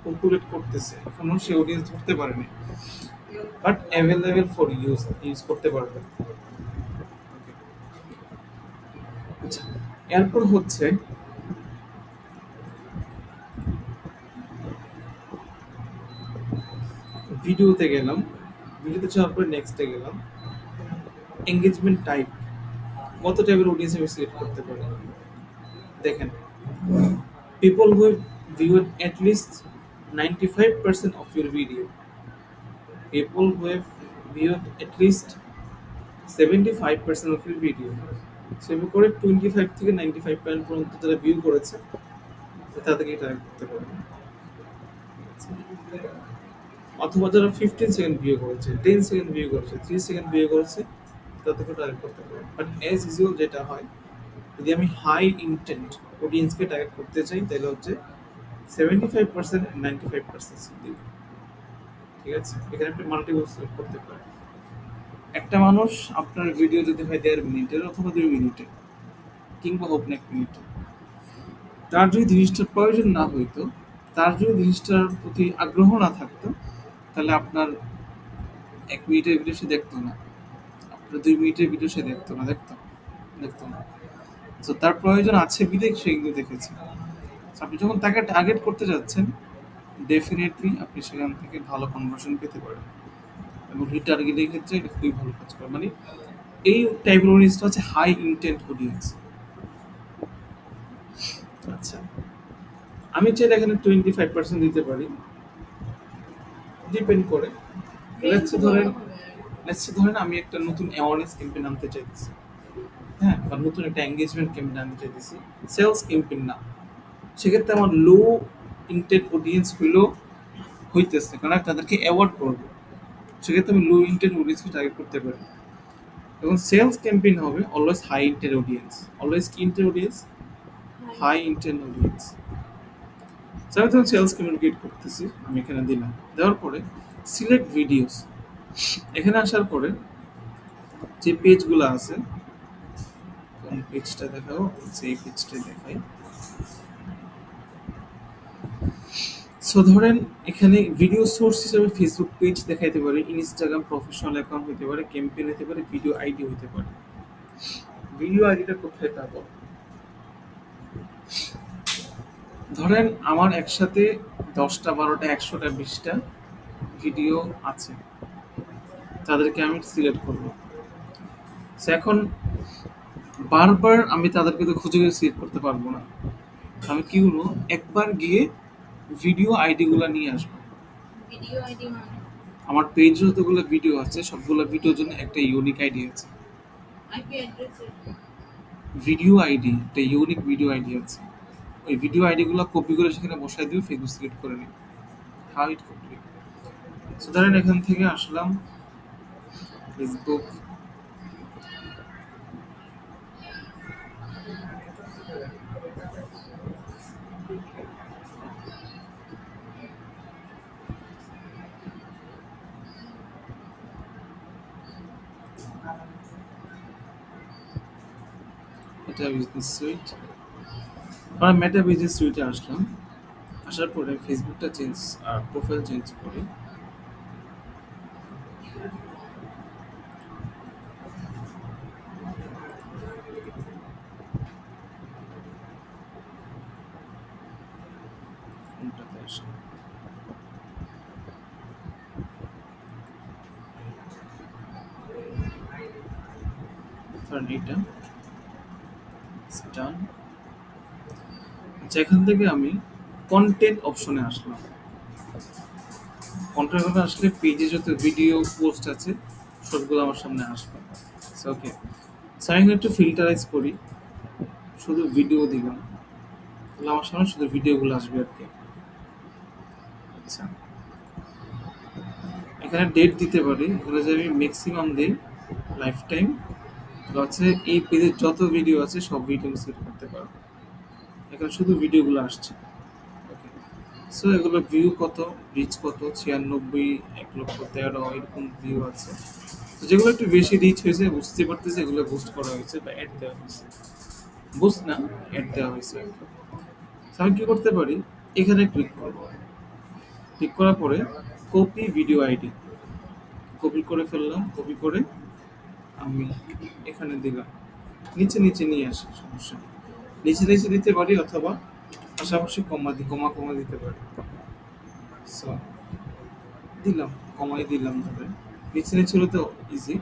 পপুলেট করতেছে, এখনো সে অডিয়েন্স ধরতে পারেনি, বাট অ্যাভেলেবেল ফর ইউজ করতে পারবে। আচ্ছা, এরপর হচ্ছে ভিডিওতে গেলাম, ভিডিওতে যাওয়ার পরে নেক্সটে গেলাম, এঙ্গেজমেন্ট টাইপ, কত টাইপের অডিয়েন্স আমি সিলেক্ট করতে পারি। দেখেন, people who have viewed at least 95% of your video, people who have viewed at least 75% of your video, সেভাবে করে 25 থেকে 95% পর্যন্ত যারা ভিউ করেছে তাদেরকে টার্গেট করতে পারবে। অথবা যারা 15 সেকেন্ড ভিউ করেছে, 10 সেকেন্ড ভিউ করেছে, 3 সেকেন্ড ভিউ করেছে, তাদেরকে টার্গেট করতে পারবে। বাট অ্যাজ ইউজুয়াল যেটা হয়, যদি আমি হাই ইন্টেন্ট অডিয়েন্সকে টার্গেট করতে চাই তাহলে হচ্ছে 75% and 95% দিব। ঠিক আছে, এখানে আপনি মাল্টিপল সিলেক্ট করতে পারেন। একটা মানুষ আপনার ভিডিও যদি হয় 1.5 মিনিটের অথবা 2 মিনিটের কিংবা হোক না 1 মিনিট, তার যদি জিনিসটার প্রয়োজন না হইতো, তার যদি জিনিসটার প্রতি আগ্রহ না থাকতো, তাহলে আপনার 1 মিনিটের ভিডিও সে দেখতো না, আপনার 2 মিনিটের ভিডিও সে দেখতো না। তো তার প্রয়োজন আছে বিধায় সে কিন্তু দেখেছে। আপনি যখন তাকে টার্গেট করতে যাচ্ছেন, ডেফিনেটলি আপনি সেখান থেকে ভালো কনভার্সন পেতে পারেন, এবং রিটার্গেটের ক্ষেত্রে এটা খুবই ভালো কাজ করে। মানে এই টাইপের অডিয়েন্সটা হচ্ছে হাই ইন্টেন্ট অডিয়েন্স। আচ্ছা, আমি চাইলে এখানে 25% দিতে পারি, ডিপেন্ড করে। লেটস ধরেন আমি একটা নতুন অ্যাওয়ারনেস ক্যাম্পেইন আনতে চাইতেছি, হ্যাঁ, বা নতুন একটা এঙ্গেজমেন্ট ক্যাম্পেইন আনতে চাইতেছি, সেলস ক্যাম্পেইন না। সেক্ষেত্রে আমার লো ইন্টেন্ট অডিয়েন্স হইতেছে, কারণ আমি তাদেরকে অ্যাওয়ার্ড করবো, সেক্ষেত্রে আমি লো ইন্টেন্ট অডিয়েন্সকে টার্গেট করতে পারি। এবং সেলস ক্যাম্পেইন হবে always high intent audience, always কি intent audience, high intent audience. আমি তখন সেলস কমিউনিকেট করতেছি, আমি এখানে দিলাম, দেওয়ার পরে সিলেক্ট ভিডিওস, এখানে আসার পরে যে পেজগুলো আছে, কোন পেজটা দেখাবো, সেই পেজটা দেখাই। সো ধরেন এখানে ভিডিও সোর্স হিসেবে ফেসবুক পেজ দেখাইতে পারে, ইনস্টাগ্রাম প্রফেশনাল অ্যাকাউন্ট হতে পারে, ক্যাম্পেইন হতে পারে, ভিডিও আইডি হতে পারে। ভিডিও আইডিটা কোথায় পাবো? ধরেন আমার একসাথে 10টা 12টা 100টা 20টা ভিডিও আছে, তাদেরকে আমি সিলেক্ট করবো। So, এখন বারবার আমি তাদেরকে তো খুঁজে খুঁজে সিলেক্ট করতে পারবো না। আমি কি করবো, একবার গিয়ে ভিডিও আইডি গুলা নিয়ে আসবো। ভিডিও আইডি মানে আমার পেজ যতগুলো ভিডিও আছে সবগুলো ভিডিওর জন্য একটা ইউনিক আইডি আছে। আইপি অ্যাড্রেস ভিডিও আইডি, একটা ইউনিক ভিডিও আইডি আছে। ওই ভিডিও আইডি গুলো কপি করে সেখানে বসাই দিয়ে ফেসবুক সিলেক্ট করে নিই। How it complete. সো ধরেন এখান থেকে আসলাম ফেসবুক, মেটা বিজনেস সুইট। আমরা মেটা বিজনেস সুইটে আসলাম, আসার পরে ফেসবুকটা চেঞ্জ, প্রোফাইল চেঞ্জ করি। কোনটাতে আসলাম, ধরেন এইটা ডান। আচ্ছা, এখান থেকে আমি কন্টেন্ট অপশনে আসলাম। কন্টেন্ট অপশনে আসলে পেজে যত ভিডিও পোস্ট আছে সবগুলো আমার সামনে আসবে। ওকে, আমি একটু ফিল্টারাইজ করি, শুধু ভিডিও দিলাম, তাহলে আমার সামনে শুধু ভিডিওগুলো আসবে আর কি। আচ্ছা, এখানে ডেট দিতে পারি, এখানে যদি আমি ম্যাক্সিমাম দিই লাইফ টাইম, হচ্ছে এই পেজে যত ভিডিও আছে সব ভিডিও সিলেক্ট করতে পারবো। এখানে শুধু ভিডিওগুলো আসছে। ওকে, সো এগুলো ভিউ কত, রিচ কত, 96, 1,13,000 এরকম ভিউ আছে। তো যেগুলো একটু বেশি রিচ হয়েছে বুঝতে পারতেছে এগুলো বুস্ট করা হয়েছে বা অ্যাড দেওয়া হয়েছে। বুস্ট না, অ্যাড দেওয়া হয়েছে। আমি কি করতে পারি, এখানে ক্লিক করব। ক্লিক করার পরে কপি ভিডিও আইডি কপি করে ফেললাম, কপি করে আমি এখানে দিলাম, নিচে নিচে নিয়ে আসি, সমস্যা নেই। নিচে নিচে দিতে পারি অথবা পাশাপাশি কমা দিতে পারি। সো দিলাম, কমাই দিলাম, ধরেন নিচে নিচে হলে তো ইজি।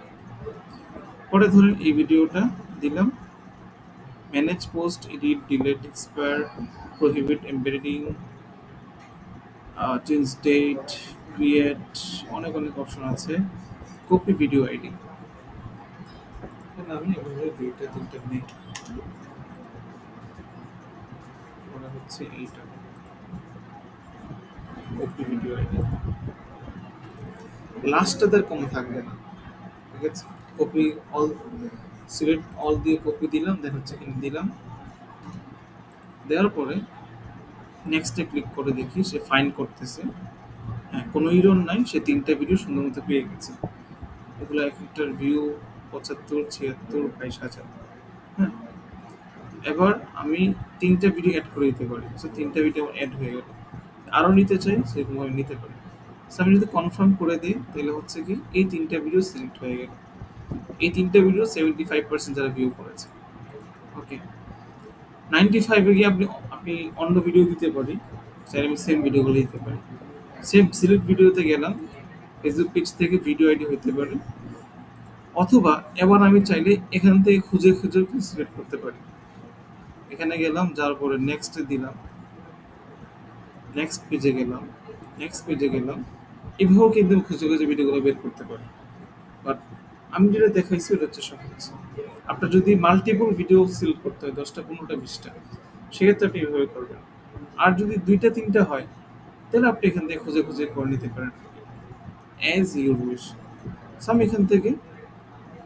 পরে ধরেন এই ভিডিওটা দিলাম, manage post, edit, delete, expire, prohibit embedding, change date, create, অনেক অপশন আছে। কপি ভিডিও আইডি, আমি এভাবে 2-3টা নেই, ওরা হচ্ছে এইটা কপি ভিডিও আইডি। লাস্টে তার কম থাকবে না, ঠিক আছে। কপি অল, সিলেক্ট অল দিয়ে কপি দিলাম, দেন হচ্ছে এখানে দিলাম, দেওয়ার পরে নেক্সটে ক্লিক করে দেখি সে ফাইন করতেছে। হ্যাঁ, কোনো ইরর নাই, সে 3টা ভিডিও সুন্দর মতো পেয়ে গেছে। এগুলো এক একটার ভিউ 75, 76, 22,000। হ্যাঁ, এবার আমি 3টা ভিডিও অ্যাড করে দিতে পারি। সো 3টা ভিডিও অ্যাড হয়ে গেল, আরও নিতে চাই সেরকমভাবে নিতে পারি। সো আমি যদি কনফার্ম করে দিই তাহলে হচ্ছে কি এই 3টা ভিডিও সিলেক্ট হয়ে গেল। এই 3টা ভিডিও 75% যারা ভিউ করেছে। ওকে, 95-এ গিয়ে আপনি অন্য ভিডিও দিতে পারি, চাইলে আমি সেম ভিডিওগুলো দিতে পারি। সেম সিলেক্ট ভিডিওতে গেলাম, ফেসবুক পেজ থেকে ভিডিও আইডি হতে পারে, অথবা এবার আমি চাইলে এখান থেকে খুঁজে খুঁজে সিলেক্ট করতে পারি। এখানে গেলাম, যার পরে নেক্সটে দিলাম, নেক্সট পেজে গেলাম, এভাবেও কিন্তু খুঁজে খুঁজে ভিডিওগুলো বের করতে পারি। বাট আমি যেটা দেখাইছি ওটা হচ্ছে সহজ। আপনার যদি মাল্টিপল ভিডিও সিলেক্ট করতে হয়, 10টা, 15টা, 20টা, সেক্ষেত্রে আপনি এভাবে করবেন। আর যদি 2টা 3টা হয় তাহলে আপনি এখান থেকে খুঁজে খুঁজে করে নিতে পারেন, অ্যাজ ইউর উইশ। আমি এখান থেকে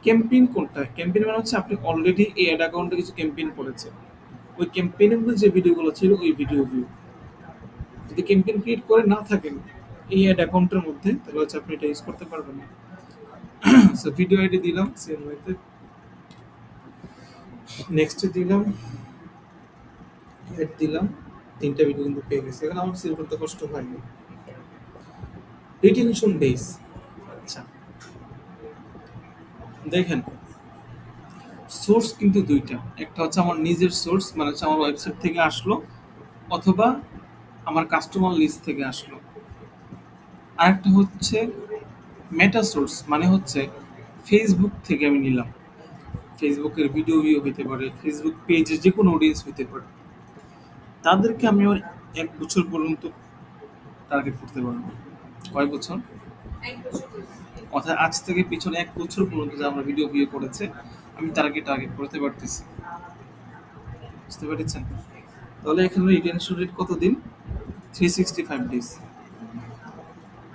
ক্যাম্পেইন কোনটা, ক্যাম্পেইন মানে হচ্ছে আপনি অলরেডি এই অ্যাড অ্যাকাউন্টে কিছু ক্যাম্পেইন করেছেন, ওই ক্যাম্পেইনের মধ্যে যে ভিডিওগুলো ছিল ওই ভিডিও ভিউ। যদি ক্যাম্পেইন ক্রিয়েট করে না থাকেন এই অ্যাড অ্যাকাউন্টের মধ্যে, তাহলে হচ্ছে আপনি এটা ইউজ করতে পারবেন না। সো ভিডিও আইডি দিলাম, সেম ওয়েতে নেক্সটে দিলাম, অ্যাড দিলাম, 3টা ভিডিও কিন্তু পেয়ে গেছে। এখানে আমার সিলেক্ট করতে কষ্ট হয়নি। রিটেনশন ডেজ, আচ্ছা দেখেন সোর্স কিন্তু 2টা, একটা হচ্ছে আমার নিজের সোর্স, মানে হচ্ছে আমার ওয়েবসাইট থেকে আসলো, অথবা আমার কাস্টমার লিস্ট থেকে আসলো। আরেকটা হচ্ছে মেটা সোর্স মানে হচ্ছে ফেসবুক থেকে আমি নিলাম, ফেসবুকের ভিডিও ভিউ হইতে পারে, ফেসবুক পেজে যে কোনো অডিয়েন্স হইতে পারে, তাদেরকে আমি আমার 1 বছর পর্যন্ত টার্গেট করতে পারবো। কয় বছর? 1 বছর। অর্থাৎ আজ থেকে পিছনে 1 বছর পর্যন্ত যে আমরা ভিডিও ভিউ করেছে আমি তারকে টার্গেট করতে পারতেছি। বুঝতে পেরেছেন? তাহলে এখানে রিটেনশন রেট কত দিন? 365 ডেজ।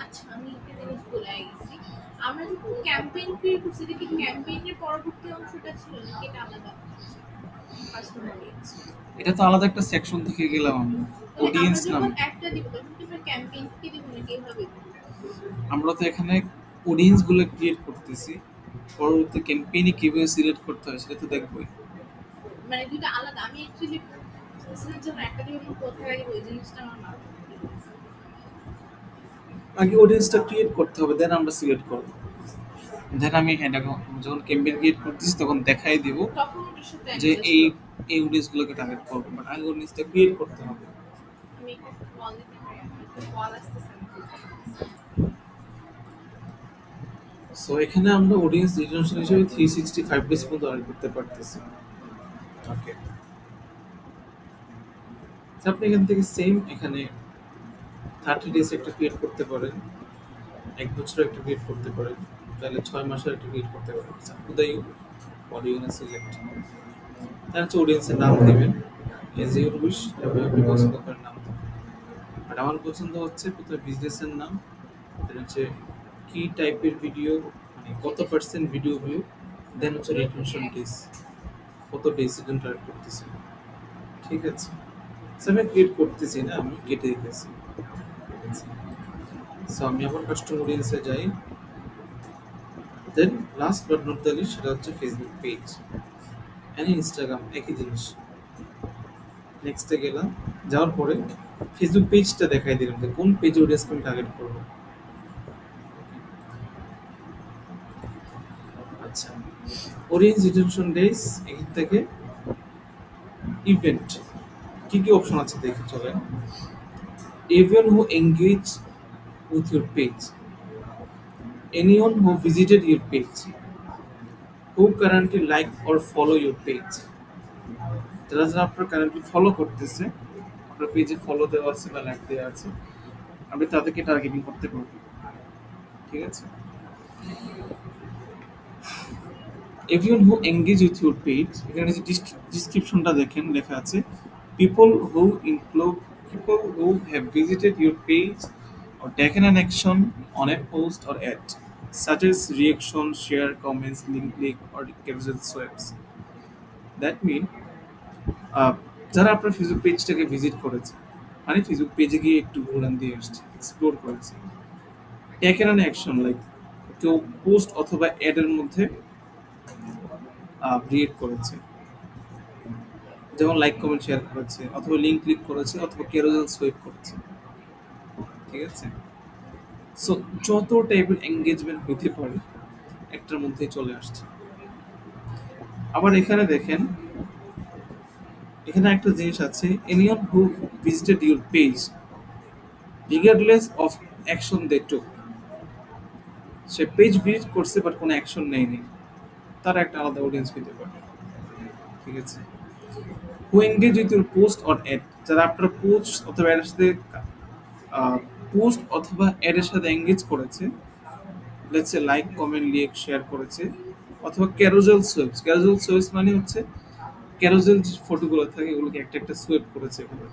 আচ্ছা, আমি একটা জিনিস ভুলে গেছি। আমরা যখন ক্যাম্পেইন ক্রিয়েট করছি, এটা কি ক্যাম্পেইনের পরবর্তী অংশটা ছিল নাকি এটা আলাদা? Customer audience. এটা তো আলাদা একটা সেকশন থেকে গেলাম আমরা, তাহলে আমরা অডিয়েন্স যখন নামে। একটা দিব তখন কি আমরা ক্যাম্পেইন থেকে দিব নাকি এভাবে? আমরা তো এখানে অডিয়েন্স গুলো ক্রিয়েট করতেছি, পরবর্তী ক্যাম্পেইনে কিভাবে সিলেক্ট করতে হয় সেটা তো দেখবোই। মানে দুইটা আলাদা। আমি অ্যাকচুয়ালি বুঝছিলাম যখন একটা দিব আমি কোথায় দিব ওই জিনিসটা আমার মাথায় নেই। আগে অডিয়েন্সটা ক্রিয়েট করতে হবে, দেন আমরা সিলেক্ট করবো। দেন আমি হ্যাঁ দেখো, যখন ক্যাম্পেইন ক্রিয়েট করতেছি তখন দেখাই দিব তখন ওটার সাথে যে অ্যাডজাস্ট এই করব। এই অডিয়েন্সগুলোকে টার্গেট করবো, বাট আগে অডিয়েন্সটা ক্রিয়েট করতে হবে। আমি একটা কল দিতে পারি, আমার একটা কল আসতেছে। সো এখানে আমরা অডিয়েন্স রিটেনশন হিসেবে 365 ডেজ পর্যন্ত আর্ন করতে পারতেছি। ওকে, আপনি এখান থেকে সেম এখানে 30 ডেজ একটা ক্রিয়েট করতে পারেন, 1 বছর একটা ক্রিয়েট করতে পারেন, তাহলে 6 মাসের একটা ক্রিয়েট করতে পারেন। সাপোদাই অডিয়েন্স সিলেক্ট, তার হচ্ছে অডিয়েন্সের নাম দেবেন এজ ইউর উইশ, তারপরে আপনি পছন্দ করেন নাম দেবেন। বাট আমার পছন্দ হচ্ছে প্রথমে বিজনেসের নাম, দেন হচ্ছে কি টাইপের ভিডিও, মানে কত পার্সেন্ট ভিডিও ভিউ, দেন হচ্ছে রিটেনশন ডেজ, কত ডেজের জন্য টার্গেট করতেছি। ঠিক আছে, সো আমি ক্রিয়েট করতেছি না, আমি কেটে দিতেছি। ঠিক আছে, সো আমি আবার কাস্টমার অডিয়েন্সে যাই, then last but not the least সেটা হচ্ছে ফেসবুক পেজ অ্যান্ড ইনস্টাগ্রাম, একই জিনিস। নেক্সটে গেলাম, যাওয়ার পরে ফেসবুক পেজটা দেখাই দিলাম যে কোন পেজে অডিয়েন্সকে আমি টার্গেট করবো। আচ্ছা, অডিয়েন্স রিটেনশন ডেজ, এখান থেকে ইভেন্ট কি কি অপশন আছে দেখে চলেন। Everyone who engage with your page, anyone who visited your page, who currently like or follow your page. যারা যারা আপনার কারেন্টলি ফলো করতেছে, আপনার পেজে ফলো দেওয়া আছে বা লাইক দেওয়া আছে, আপনি তাদেরকে টার্গেটিং করতে পারবেন। ঠিক আছে, everyone who engage with your page, এখানে যে ডিসক্রিপশনটা দেখেন লেখা আছে people who include people who have visited your page or taken an action on a post or ad, such as reaction, share, comments, link click, or carousel swipes. That mean যারা আপনার Facebook পেজটাকে visit করেছে, মানে Facebook পেজে গিয়ে একটু ঘুরান দিয়ে আসছে, এক্সপ্লোর করেছে, টেকেন অ্যান অ্যাকশন লাইক কেউ পোস্ট অথবা অ্যাডের মধ্যে ক্রিয়েট করেছে, যেমন লাইক কমেন্ট শেয়ার করেছে, অথবা লিঙ্ক ক্লিক করেছে, অথবা ক্যারোসেল সোয়াইপ করেছে। ঠিক আছে, সো যত টাইপের এঙ্গেজমেন্ট হইতে পারে একটার মধ্যে চলে আসছে। আবার এখানে দেখেন, এখানে একটা জিনিস আছে, anyone who visited your page regardless of action they took, সে পেজ ভিজিট করছে বাট কোনো অ্যাকশন নেয়নি, তার একটা আলাদা অডিয়েন্স হইতে পারে। ঠিক আছে, who engage with your post or ad, যারা আপনার পোস্ট অথবা অ্যাডের সাথে পোস্ট অথবা অ্যাডের সাথে এঙ্গেজ করেছে, let's say like comment leak share করেছে, অথবা ক্যারোসেল সোয়েপস। ক্যারোসেল সোয়েপস মানে হচ্ছে ক্যারোসেল যে ফটোগুলো থাকে ওগুলোকে একটা একটা সোয়েপ করেছে এখানে,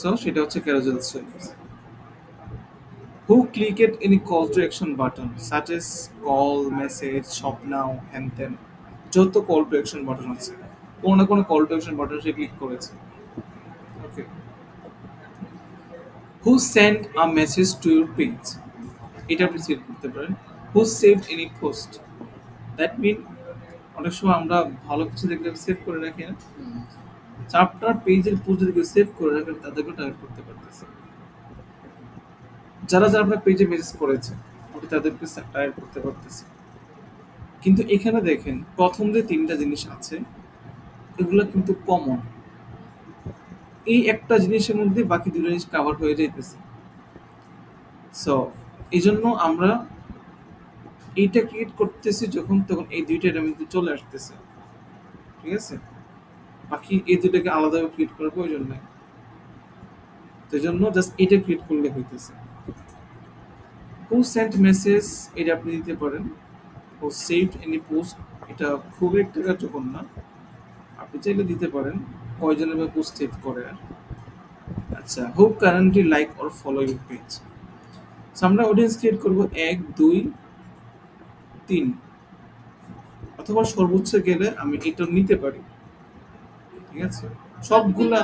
সো সেটা হচ্ছে carousel swipes. Who clicked any call to action button such as call, message, shop now, হ্যান ত্যান, যত কল টু অ্যাকশন বাটন আছে কোনো না কোনো কল টু অ্যাকশন বাটন সে ক্লিক করেছে। Okay, who send a message to your page, এটা আপনি সিলেক্ট করতে পারেন। Who saved any post, that mean অনেক সময় আমরা ভালো কিছু দেখলে সেভ করে রাখি না, আপনার পেজের পোস্ট যদি সেভ করে রাখেন তাদেরকে টার্গেট করতে পারতেছে। যারা যারা আপনার পেজে মেসেজ করেছে আপনি তাদেরকে টার্গেট করতে পারতেছে। কিন্তু এখানে দেখেন প্রথম যে তিনটা জিনিস আছে এগুলো কিন্তু কমন, এই একটা জিনিসের মধ্যে বাকি দুটো জিনিস কাভার হয়ে যাইতেছে। সো এই জন্য আমরা এইটা ক্রিয়েট করতেছি যখন, তখন এই দুইটা এটার মধ্যে চলে আসতেছে। ঠিক আছে, বাকি এই দুটাকে আলাদাভাবে ক্রিয়েট করার প্রয়োজন নাই। তো এই জন্য জাস্ট এটা ক্রিয়েট করলে হইতেছে। হু সেন্ট মেসেজ এটা আপনি দিতে পারেন। ও সেভড এনি পোস্ট, এটা খুব একটা কার্যকর না, আপনি চাইলে দিতে পারেন কয়জনের বা পোস্ট সেভ করে। আর আচ্ছা, who currently like or follow your page. আমরা অডিয়েন্স ক্রিয়েট করবো 1, 2, 3, অথবা সর্বোচ্চ গেলে আমি এটা নিতে পারি। ঠিক আছে, সবগুলা,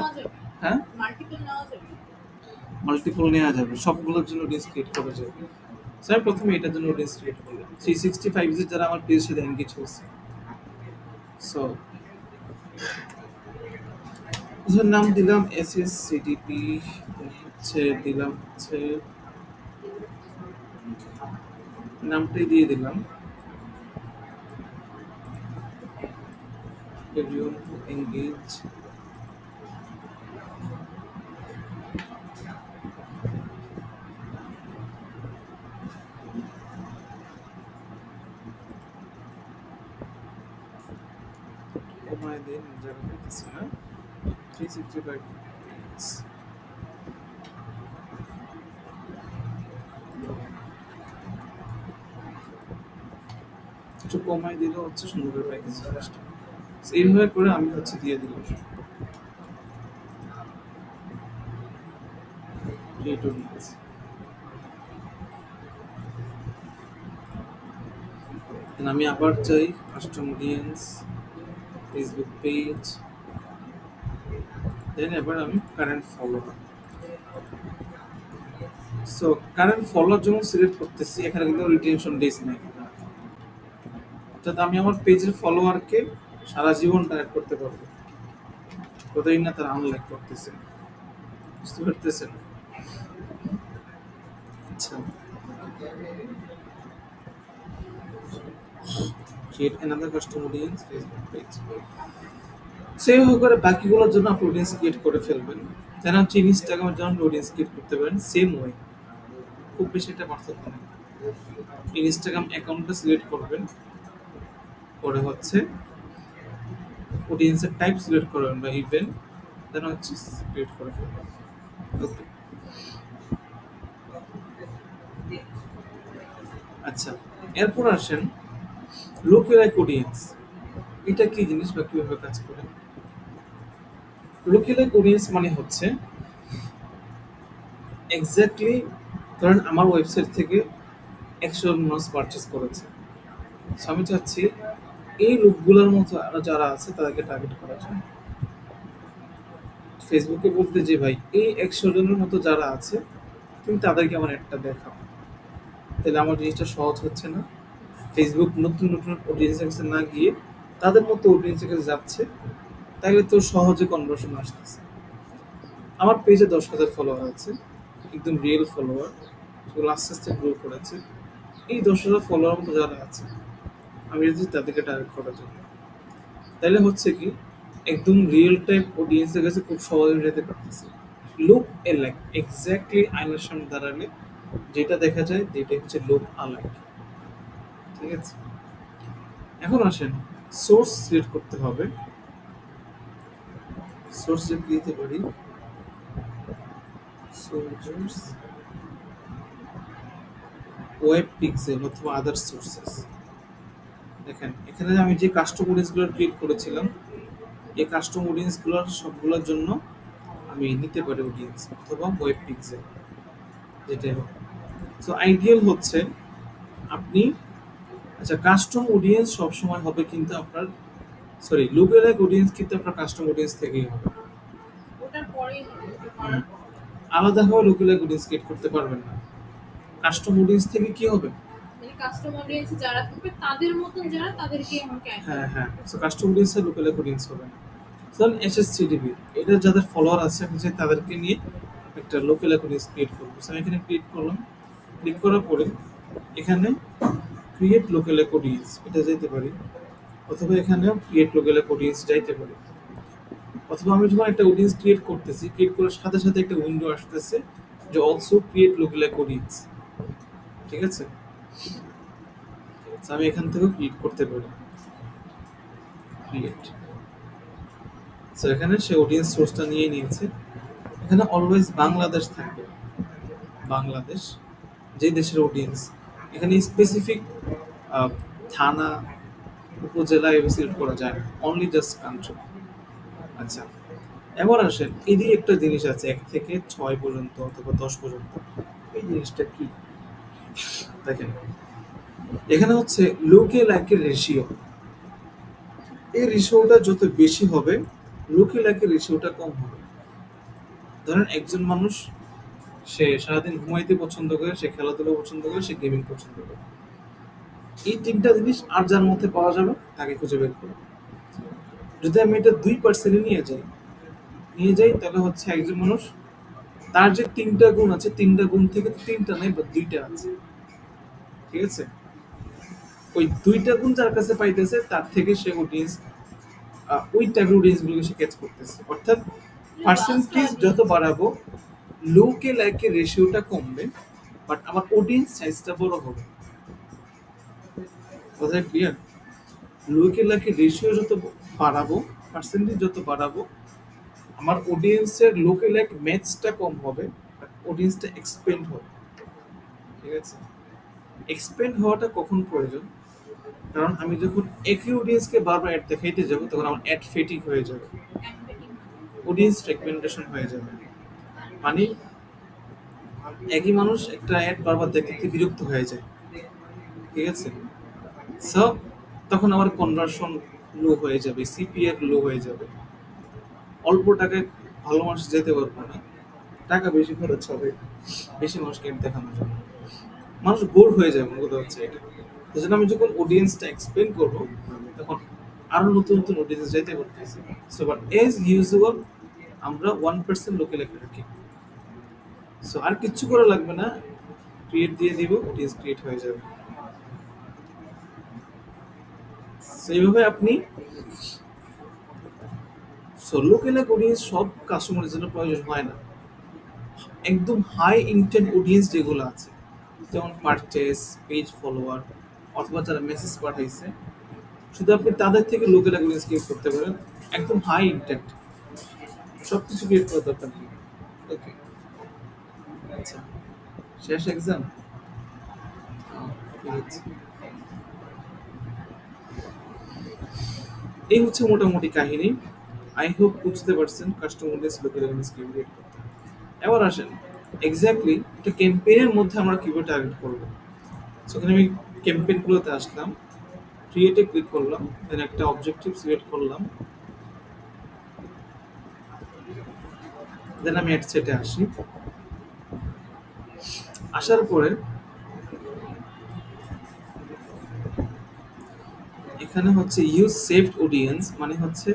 হ্যাঁ মাল্টিপল নেওয়া যাবে, সবগুলোর জন্য অডিয়েন্স ক্রিয়েট করা যাবে। স্যার প্রথমে এটার জন্য অডিয়েন্স ক্রিয়েট করলাম 365 যারা আমার পেজের সাথে এনগেজ হয়েছে। সো ওদের নাম দিলাম SSCDP, হচ্ছে দিলাম হচ্ছে নামটাই দিয়ে দিলাম everyone who engage কমায় দিন, যারা হইতেছে না 365 একটু কমায় দিলে হচ্ছে সুন্দর করে প্যাকেজ জিনিসটা। এইভাবে করে আমি হচ্ছে দিয়ে দিলাম create audience। And আমি আবার চাই কাস্টম অডিয়েন্স, ফেসবুক পেজ, দেন এবার আমি current follower. So current follower যখন সিলেক্ট করতেছি, এখানে কিন্তু রিটেনশন ডেজ নেই, অর্থাৎ আমি আমার পেজের ফলোয়ারকে সারা জীবন টার্গেট করতে পারবো, কতদিন না তারা আনলাইক করতেছে। বুঝতে পারতেছেন? আচ্ছা, create another custom audience Facebook page। সেইভাবে করে বাকিগুলোর জন্য আপনি অডিয়েন্স ক্রিয়েট করে ফেলবেন। দেন হচ্ছে ইনস্টাগ্রামের জন্য অডিয়েন্স ক্রিয়েট করতে পারেন সেম ওয়ে, খুব বেশি একটা পার্থক্য নেই। ইনস্টাগ্রাম অ্যাকাউন্টটা সিলেক্ট করবেন, পরে হচ্ছে অডিয়েন্সের টাইপ সিলেক্ট করবেন বা ইভেন্ট, দেন হচ্ছে ক্রিয়েট করে ফেলবেন। ওকে, আচ্ছা, এরপর আসেন লুকএলাইক অডিয়েন্স। এটা কি জিনিস বা কিভাবে কাজ করে? লুকএলাইক অডিয়েন্স মানে হচ্ছে এক্স্যাক্টলি, ধরেন আমার ওয়েবসাইট থেকে 100 জন মানুষ পারচেস করেছে, সো আমি চাচ্ছি এই লোকগুলোর মতো আরো যারা আছে তাদেরকে টার্গেট করার জন্য ফেসবুকে বলতে, যে ভাই এই 100 জনের মতো যারা আছে তুমি তাদেরকে আমার একটা দেখাও। তাহলে আমার জিনিসটা সহজ হচ্ছে না? ফেসবুক নতুন নতুন অডিয়েন্সের কাছে না গিয়ে তাদের মতো অডিয়েন্সের কাছে যাচ্ছে, তাহলে তো সহজে কনভার্সন আসতেছে। আমার পেজে 10,000 ফলোয়ার আছে, একদম রিয়েল ফলোয়ার, সেগুলো আস্তে আস্তে গ্রো করেছে। এই 10,000 ফলোয়ার মতো যারা আছে আমি যদি তাদেরকে টার্গেট করার জন্য, তাহলে হচ্ছে কি একদম রিয়েল টাইম অডিয়েন্সের কাছে খুব সহজে যেতে পারতেছে। লুক এ লাইক, এক্স্যাক্টলি আয়নার সামনে দাঁড়ালে যেটা দেখা যায় যেটা হচ্ছে লুক আলাইক। ঠিক আছে, এখন আসেন সোর্স সিলেক্ট করতে হবে। সোর্স দিতে পারি সোর্স ওয়েব পিক্সেল অথবা আদার সোর্সেস। দেখেন এখানে আমি যে কাস্টম অডিয়েন্সগুলো ক্রিয়েট করেছিলাম, এই কাস্টম অডিয়েন্সগুলোর সবগুলোর জন্য আমি নিতে পারি অডিয়েন্স অথবা ওয়েব পিক্সেল, যেটাই হোক। সো আইডিয়াল হচ্ছে আপনি, আচ্ছা কাস্টম অডিয়েন্স সবসময় হবে কিন্তু আপনার, সরি লুকএলাইক অডিয়েন্স কিন্তু আপনার কাস্টম অডিয়েন্স থেকেই হবে, আলাদাভাবে লুকএলাইক অডিয়েন্স ক্রিয়েট করতে পারবেন না। কাস্টম অডিয়েন্স থেকে কি হবে, কাস্টম অডিয়েন্স যারা থাকবে তাদের মতন যারা, তাদেরকে আমাকে হ্যাঁ হ্যাঁ, সো কাস্টম অডিয়েন্স আর লুকএলাইক অডিয়েন্স হবে না। ধরুন SSCDP, এটা যাদের ফলোয়ার আছে আমি চাই তাদেরকে নিয়ে একটা লুকএলাইক অডিয়েন্স ক্রিয়েট করবো। সো আমি এখানে ক্রিয়েট করলাম, ক্লিক করার পরে এখানে ক্রিয়েট লুকএলাইক অডিয়েন্স এটা যেতে পারি, অথবা এখানেও ক্রিয়েট লুকএলাইক অডিয়েন্স যাইতে পারি, অথবা আমি যখন একটা অডিয়েন্স ক্রিয়েট করতেছি, ক্রিয়েট করার সাথে সাথে একটা উইন্ডো আসতেছে যে অলসো ক্রিয়েট লুকএলাইক অডিয়েন্স। ঠিক আছে? So, আমি এখান থেকেও ক্রিয়েট করতে পারি, ক্রিয়েট। সো এখানে সে অডিয়েন্স সোর্সটা নিয়ে নিয়েছে। এখানে অলওয়েজ বাংলাদেশ থাকবে, বাংলাদেশ যে দেশের অডিয়েন্স। এখানে স্পেসিফিক থানা, উপজেলা এভাবে সিলেক্ট করা যায় না, অনলি জাস্ট কান্ট্রি। আচ্ছা, এবার আসেন, এদিকে একটা জিনিস আছে 1 থেকে 6 পর্যন্ত অথবা 10 পর্যন্ত। এই জিনিসটা কি দেখেন, এখানে হচ্ছে লোকে লাইকের রেশিও। এই রেশিওটা যত বেশি হবে, লোকে লাইকের রেশিওটা কম হবে। ধরেন একজন মানুষ, সে সারাদিন ঘুমাইতে পছন্দ করে, সে খেলাধুলা পছন্দ করে, সে গেমিং পছন্দ করে। এই 3টা জিনিস আর যার মধ্যে পাওয়া যাবে তাকে খুঁজে বের করো। যদি আমি এটা 2% নিয়ে যাই তাহলে হচ্ছে একজন মানুষ, তার যে 3টা গুণ আছে, 3টা গুণ থেকে 3টা নাই বা 2টা আছে। ঠিক আছে? ওই 2টা গুণ যার কাছে পাইতেছে তার থেকে সে অডিয়েন্স, ওই টাইপের অডিয়েন্স গুলোকে সে ক্যাচ করতেছে। অর্থাৎ পার্সেন্টেজ যত বাড়াবো, লোকে লাইকের রেশিওটা কমবে, বাট আমার অডিয়েন্স সাইজটা বড় হবে। কথা ক্লিয়ার? লোকে লাইকের রেশিও যত বাড়াবো, পার্সেন্টেজ যত বাড়াবো, আমার অডিয়েন্সের লোকে লাইক ম্যাচটা কম হবে, বাট অডিয়েন্সটা এক্সপেন্ড হবে। ঠিক আছে? এক্সপেন্ড হওয়াটা কখন প্রয়োজন? কারণ আমি যখন একই অডিয়েন্সকে বারবার অ্যাড দেখাইতে যাব, তখন আমার অ্যাড ফেটিক হয়ে যাবে, অডিয়েন্স ফ্র্যাগমেন্টেশন হয়ে যাবে। মানে একই মানুষ একটা অ্যাড বারবার দেখতে বিরক্ত হয়ে যায়। ঠিক আছে? সো তখন আমার কনভার্সন লো হয়ে যাবে, সিপিআর লো হয়ে যাবে, অল্প টাকায় ভালো মানুষ যেতে পারবো না, টাকা বেশি খরচ হবে বেশি মানুষকে অ্যাড দেখানোর জন্য। মানুষ বোর হয়ে যায়, মনে কথা হচ্ছে এটা। তো জন্য আমি যখন অডিয়েন্সটা এক্সপ্লেন করবো, তখন আরো নতুন নতুন অডিয়েন্স যেতে পারতেছি। সো বাট এজ ইউজুয়াল আমরা 1% লোকে লেখা রাখি। সো আর কিচ্ছু করা লাগবে না, ক্রিয়েট দিয়ে দিব, অডিয়েন্স ক্রিয়েট হয়ে যাবে। সেইভাবে আপনি লোকে লেখা অডিয়েন্স সব কাস্টমারের জন্য প্রয়োজন হয় না। একদম হাই ইন্টেন্ট অডিয়েন্স যেগুলো আছে, যেমন পারচেস, পেজ ফলোয়ার, অথবা যারা মেসেজ পাঠাইছে, শুধু আপনি তাদের থেকে লোকের অডিয়েন্স ক্রিয়েট করতে পারেন, একদম হাই ইন্টেন্ট। সব কিছু ক্রিয়েট করার দরকার নেই। ওকে, আচ্ছা, শেষ এক্সাম। ঠিক আছে, এই হচ্ছে মোটামুটি কাহিনী। আই হোপ বুঝতে পারছেন কাস্টমার অডিয়েন্স, লোকের অডিয়েন্স ক্রিয়েট করতে। এবার আসেন এক্স্যাক্টলি একটা ক্যাম্পেইনের মধ্যে আমরা কিভাবে টার্গেট করব। সেখানে আমি ক্যাম্পেইনগুলোতে আসলাম, ক্রিয়েটে ক্লিক করলাম, দেন একটা অবজেক্টিভ সিলেক্ট করলাম, দেন আমি অ্যাড সেটে আসি। আসার পরে এখানে হচ্ছে ইউজ সেভড অডিয়েন্স, মানে হচ্ছে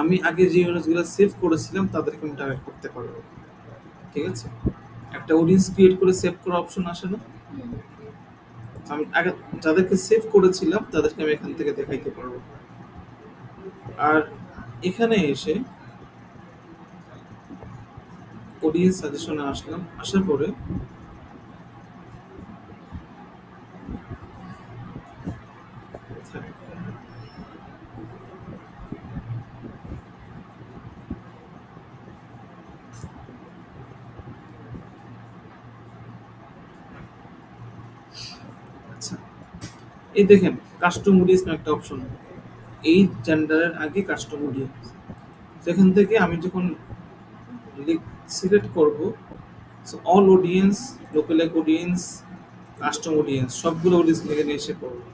আমি আগে যে অডিয়েন্সগুলো সেভ করেছিলাম তাদেরকে আমি টার্গেট করতে পারবো। ঠিক আছে? একটা অডিয়েন্স ক্রিয়েট করে সেভ করার অপশন আসে না? আমি আগে যাদেরকে সেভ করেছিলাম তাদেরকে আমি এখান থেকে দেখাইতে পারবো। আর এখানে এসে অডিয়েন্স সাজেশনে আসলাম, আসার পরে আচ্ছা, এই দেখেন কাস্টম অডিয়েন্স একটা অপশন, এই জেন্ডারের আগে কাস্টম অডিয়েন্স। সেখান থেকে আমি যখন সিলেক্ট করব, all audience, local audience, custom audience, সবগুলো অডিয়েন্স এখানে এসে পড়বে।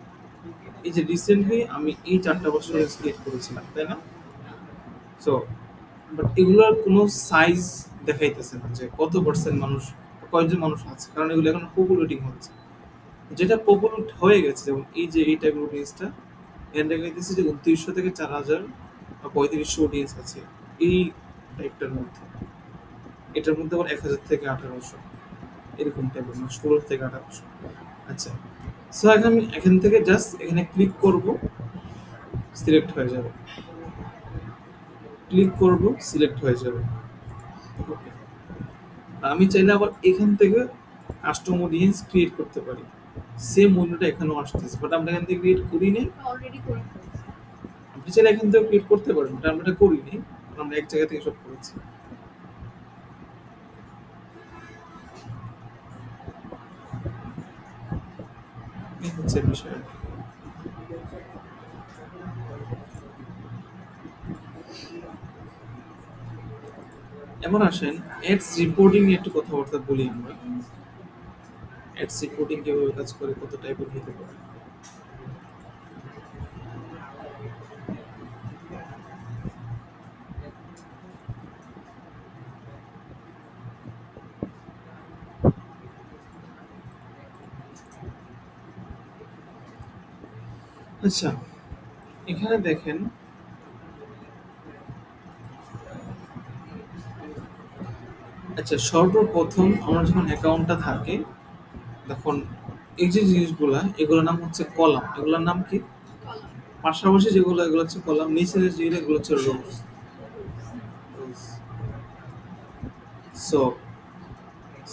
এই যে রিসেন্টলি আমি এই 4টা বছর ক্রিয়েট করেছিলাম, তাই না? সো বাট এগুলোর কোনো সাইজ দেখাইতেছে না যে কত পার্সেন্ট মানুষ, কয়জন মানুষ আছে, কারণ এগুলো এখন পপুলেটিং হচ্ছে। যেটা পপুলেট হয়ে গেছে, যেমন এই যে এই টাইপের অডিয়েন্সটা, এখানে দেখাইতেছে যে 2900 থেকে 4000 বা 3500 অডিয়েন্স আছে এই টাইপটার মধ্যে। এটার মধ্যে আবার 1000 থেকে 1800 এরকম টাইপের মানুষ, 16 থেকে 1800। আচ্ছা, সো এখন আমি এখান থেকে জাস্ট এখানে ক্লিক করব, সিলেক্ট হয়ে যাবে, ক্লিক করব, সিলেক্ট হয়ে যাবে। ওকে, আমি চাইলে আবার এখান থেকে কাস্টম অডিয়েন্স ক্রিয়েট করতে পারি। সেম মূল্যটা এখানেও আসতেছে, বাট আমরা এখান থেকে ক্রিয়েট করি নাই। অলরেডি করে ফেলছি। আপনি চাইলে এখান থেকে ক্রিয়েট করতে পারেন, বাট আমরা এটা করিনি, আমরা এক জায়গা থেকে সব করেছি। এই হচ্ছে বিষয়। এমন আসেন অ্যাডস রিপোর্টিং নিয়ে একটু কথাবার্তা বলি আমরা। অ্যাডস রিপোর্টিং কিভাবে কাজ করে, কত টাইপের হতে পারে। আচ্ছা, এখানে দেখেন আচ্ছা সর্বপ্রথম আমার যখন অ্যাকাউন্টটা থাকে, তখন এই যে জিনিসগুলা এগুলোর নাম হচ্ছে কলাম। এগুলোর নাম কি? কলাম। পাশাপাশি যেগুলো এগুলো হচ্ছে কলাম, নিচে যেগুলো এগুলো হচ্ছে রোজ। সো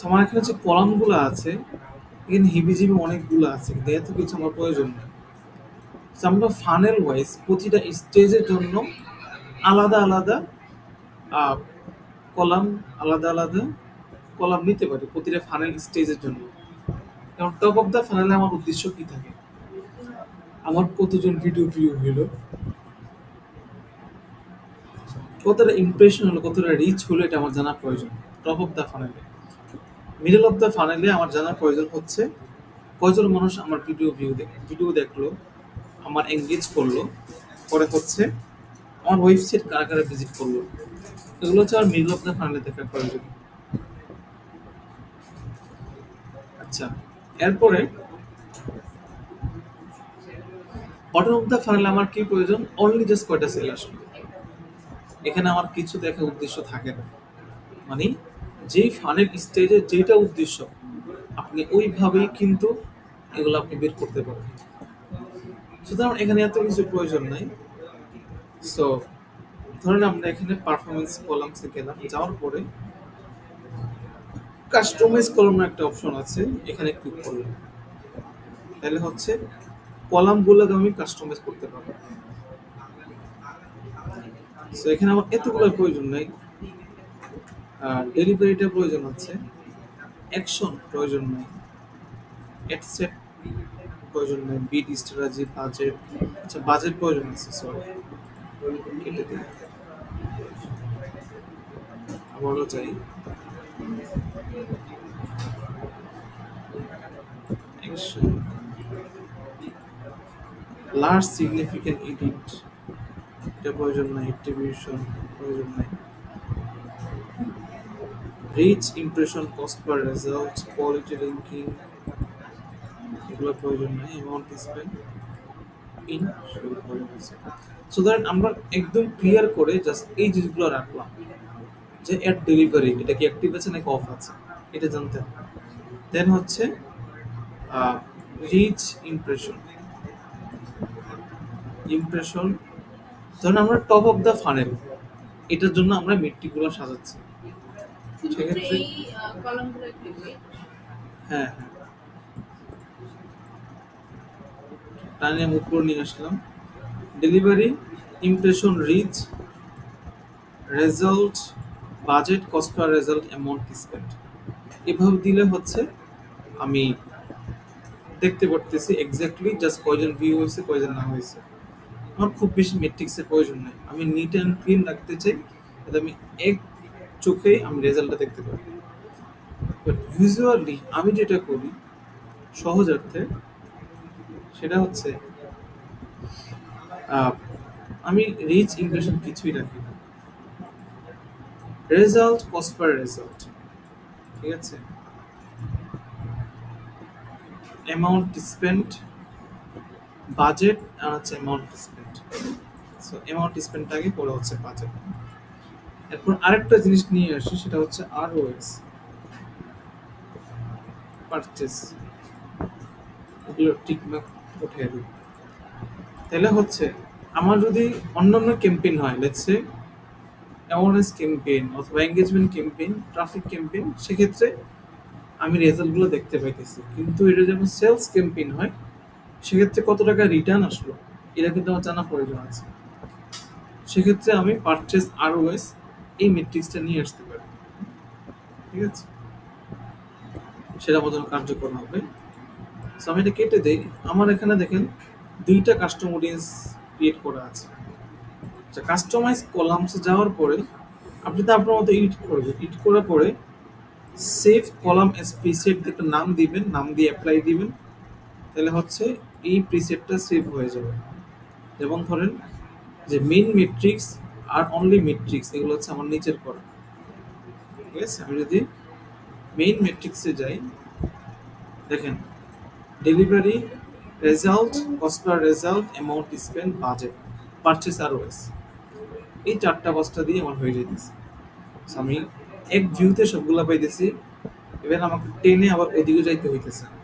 আমার এখানে যে কলামগুলো আছে, এখানে হিবিজিবি অনেকগুলো আছে, কিন্তু এত কিছু আমার প্রয়োজন নেই। So, আমরা ফানেল ওয়াইজ প্রতিটা স্টেজের জন্য আলাদা আলাদা কলাম, আলাদা আলাদা কলাম নিতে পারি প্রতিটা ফানেল স্টেজের জন্য। কারণ টপ অফ দ্য ফানেলে আমার উদ্দেশ্য কি থাকে, আমার কতজন ভিডিও ভিউ হলো, কতটা ইমপ্রেশন হলো, কতটা রিচ হলো, এটা আমার জানা প্রয়োজন টপ অফ দ্য ফানেলে। মিডল অফ দ্য ফানেলে আমার জানার প্রয়োজন হচ্ছে কয়জন মানুষ আমার ভিডিও দেখলো, আমার এঙ্গেজ করলো, পরে হচ্ছে আমার ওয়েবসাইট কারা কারা ভিজিট করলো। এগুলো হচ্ছে আমার মিডল অফ দ্য ফানেলে দেখার প্রয়োজন। আচ্ছা, এরপরে বটম অফ দ্য ফানেলে আমার কি প্রয়োজন? অনলি জাস্ট কয়টা সেল আসবে। এখানে আমার কিছু দেখা উদ্দেশ্য থাকে না, মানে যেই ফানেল স্টেজে যেটা উদ্দেশ্য আপনি ওইভাবেই কিন্তু এগুলো আপনি বের করতে পারেন। সুতরাং এখানে এত কিছু প্রয়োজন নাই। সো ধরেন আমরা এখানে পারফরমেন্স কলামসে গেলাম, যাওয়ার পরে কাস্টমাইজ কলাম একটা অপশন আছে, এখানে ক্লিক করলাম, তাহলে হচ্ছে কলামগুলোকে আমি কাস্টমাইজ করতে পারবো। সো এখানে আমার এতগুলোর প্রয়োজন নাই। ডেলিভারিটা প্রয়োজন আছে, অ্যাকশন প্রয়োজন নাই, অ্যাডসেট প্রয়োজন নাই, বিট স্ট্র্যাটেজি, বাজেট। আচ্ছা, বাজেট প্রয়োজন আছে, সরি কেটে দিই। আবারও চাই অ্যাকশন, লার্জ সিগনিফিকেন্ট এডিট, এটা প্রয়োজন নাই, অ্যাট্রিবিউশন প্রয়োজন নাই, reach impression, cost per result, quality linking, এগুলো প্রয়োজন নাই, amount spend in so that আমরা একদম ক্লিয়ার করে জাস্ট এই জিনিসগুলো রাখলাম যে অ্যাড ডেলিভারি এটা কি অ্যাক্টিভ আছে নাকি অফ আছে, এটা জানতে হবে। দেন হচ্ছে রিচ ইমপ্রেশন ধরুন আমরা টপ অফ দ্য ফানেল, এটার জন্য আমরা মেট্রিকগুলো সাজাচ্ছি। শুধুমাত্র সেক্ষেত্রে এই কলামগুলো ক্লিক। হ্যাঁ হ্যাঁ, টানে আমি উপর নিয়ে আসলাম, delivery, impression, reach, result, budget, cost per result, amount spend. এভাবে দিলে হচ্ছে আমি দেখতে পারতেছি এক্স্যাক্টলি জাস্ট কয়জন ভিউ হয়েছে, কয়জন না হয়েছে। আমার খুব বেশি মেট্রিক্সের প্রয়োজন নেই, আমি নিট অ্যান্ড ক্লিন রাখতে চাই যাতে আমি এক চোখেই আমি রেজাল্টটা দেখতে পারি। বাট ভিজুয়ালি আমি যেটা করি সহজার্থে, সেটা হচ্ছে আমি রিচ ইমপ্রেশন কিছুই রাখি না, রেজাল্ট, কস্ট পার রেজাল্ট, ঠিক আছে, অ্যামাউন্ট স্পেন্ড, বাজেট, আর হচ্ছে অ্যামাউন্ট স্পেন্ড। সো অ্যামাউন্ট স্পেন্ডটাকে পরে হচ্ছে বাজেট। এরপর আরেকটা জিনিস নিয়ে আসি, সেটা হচ্ছে ROS, পারচেস, এগুলো টিকমার্ক উঠিয়ে দিই। তাহলে হচ্ছে আমার যদি অন্যান্য ক্যাম্পেইন হয়, লেটস সে অ্যাওয়ারনেস ক্যাম্পেইন অথবা এঙ্গেজমেন্ট ক্যাম্পেইন, ট্রাফিক ক্যাম্পেইন, সেক্ষেত্রে আমি রেজাল্টগুলো দেখতে পাইতেছি, কিন্তু এটা যখন সেলস ক্যাম্পেইন হয় সেক্ষেত্রে কত টাকা রিটার্ন আসলো এটা কিন্তু আমার জানা প্রয়োজন আছে। সেক্ষেত্রে আমি পারচেস আরওএস এই মেট্রিক্সটা নিয়ে আসতে পারি। ঠিক আছে, সেটা আমার জন্য কার্যকর হবে। সো আমি এটা কেটে দেই। আমার এখানে দেখেন দুইটা কাস্টম অডিয়েন্স ক্রিয়েট করা আছে। আচ্ছা, কাস্টমাইজ কলামসে যাওয়ার পরে আপনি তো আপনার মতো এডিট করবেন, এডিট করার পরে সেভ কলাম এস প্রিসেট একটা নাম দিবেন, নাম দিয়ে অ্যাপ্লাই দিবেন, তাহলে হচ্ছে এই প্রিসেটটা সেভ হয়ে যাবে। যেমন ধরেন যে মেইন মেট্রিক্স আর অনলি মেট্রিক্স এগুলো হচ্ছে আমার নিচের করা। ঠিক আছে, আমি যদি মেইন মেট্রিক্সে যাই, দেখেন delivery, result, cost per result, amount spend, budget, purchase ROAS, এই চারটা পাঁচটা দিয়ে আমার হয়ে যেতেছে। So, আমি এক ভিউতে সবগুলা পাইতেছি, এবার আমাকে টেনে আবার ওইদিকে যাইতে হইতেছে না।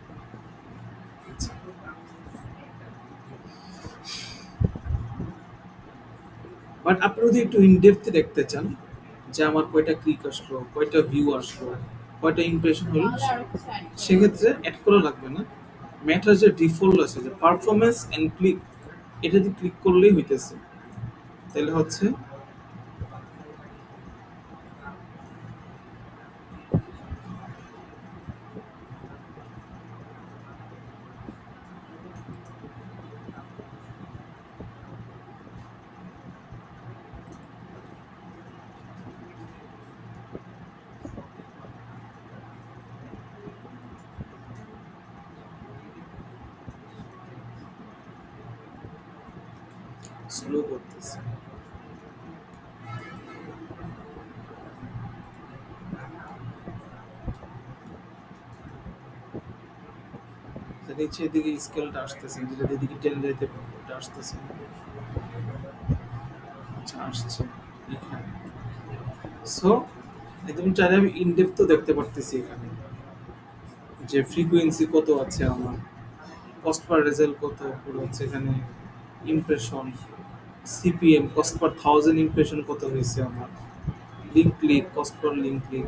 বাট আপনি যদি একটু ইনডেপথে দেখতে চান যে আমার কয়টা ক্লিক আসলো, কয়টা ভিউ আসলো, কয়টা ইমপ্রেশন হলো, তাহলে আরো কিছু add করো। সেক্ষেত্রে অ্যাড করা লাগবে না। ম্যাটার যে ডিফল্ট আছে যে পারফরমেন্স এন্ড ক্লিক, এটা দিয়ে ক্লিক করলেই হইতেছে। তাহলে হচ্ছে স্লো করতেছে। নিচে দিকে স্কেলটা আসতেছে, যেটা দিকে টেনে যেতে পারবো, এটা আসতেছে না। আচ্ছা, আসছে এখানে। সো একদম চাইলে আমি ইনডেপথ তো দেখতে পারতেছি এখানে যে ফ্রিকোয়েন্সি কত আছে আমার, কস্ট পার রেজাল্ট কত পুরো হচ্ছে এখানে, impression, CPM, cost per 1000 impression কত হয়েছে আমার, link click, cost per link click,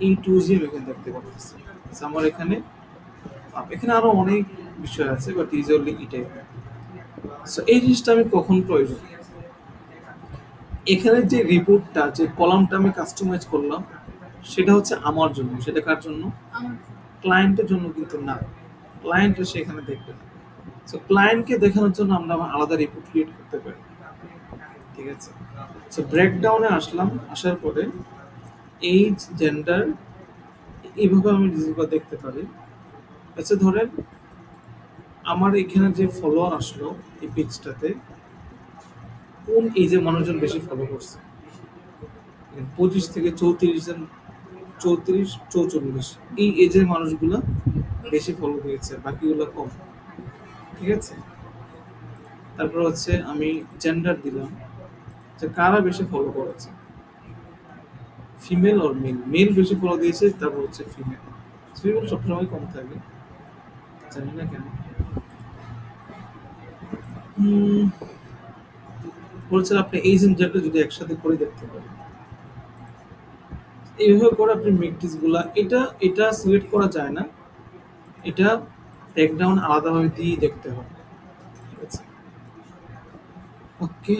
inclusive এখানে দেখতে পাচ্ছি। আমার এখানে এখানে আরো অনেক বিষয় আছে, বাট ইউজুয়ালি এটাই। সো এই জিনিসটা আমি কখন প্রয়োজন, এখানে যে রিপোর্টটা যে কলামটা আমি কাস্টমাইজ করলাম সেটা হচ্ছে আমার জন্য, সেটা কার জন্য, আমার ক্লায়েন্টের জন্য কিন্তু না। ক্লায়েন্ট এসে এখানে দেখবে না। সো ক্লায়েন্টকে দেখানোর জন্য আমরা আবার আলাদা রিপোর্ট ক্রিয়েট করতে পারি। ঠিক আছে, সো ব্রেকডাউনে আসলাম, আসার পরে এইজ, জেন্ডার, এইভাবে আমি জিনিসগুলো দেখতে পারি। আচ্ছা ধরেন আমার এখানে যে ফলোয়ার আসলো এই পেজটাতে, কোন এজে মানুষজন বেশি ফলো করছে, 25 থেকে 34 জন, 34, 44, এই এজের মানুষগুলো বেশি ফলো দিয়েছে, বাকিগুলো কম। ঠিক আছে, তারপর হচ্ছে আমি জেন্ডার দিলাম যে কারা বেশি ফলো করেছে, ফিমেল আর মেল, মেল বেশি ফলো দিয়েছে, তারপর হচ্ছে ফিমেল। ফিমেল সবসময় কম থাকে, জানি না কেন। বলছেন আপনি এই জেন্ডারটা যদি একসাথে করে দেখতে পারেন, এইভাবে করে আপনি মেট্রিক্স গুলা, এটা এটা সিলেক্ট করা যায় না, এটা ব্রেকডাউন আলাদাভাবে দিয়ে দেখতে হয়। ঠিক আছে, ওকে।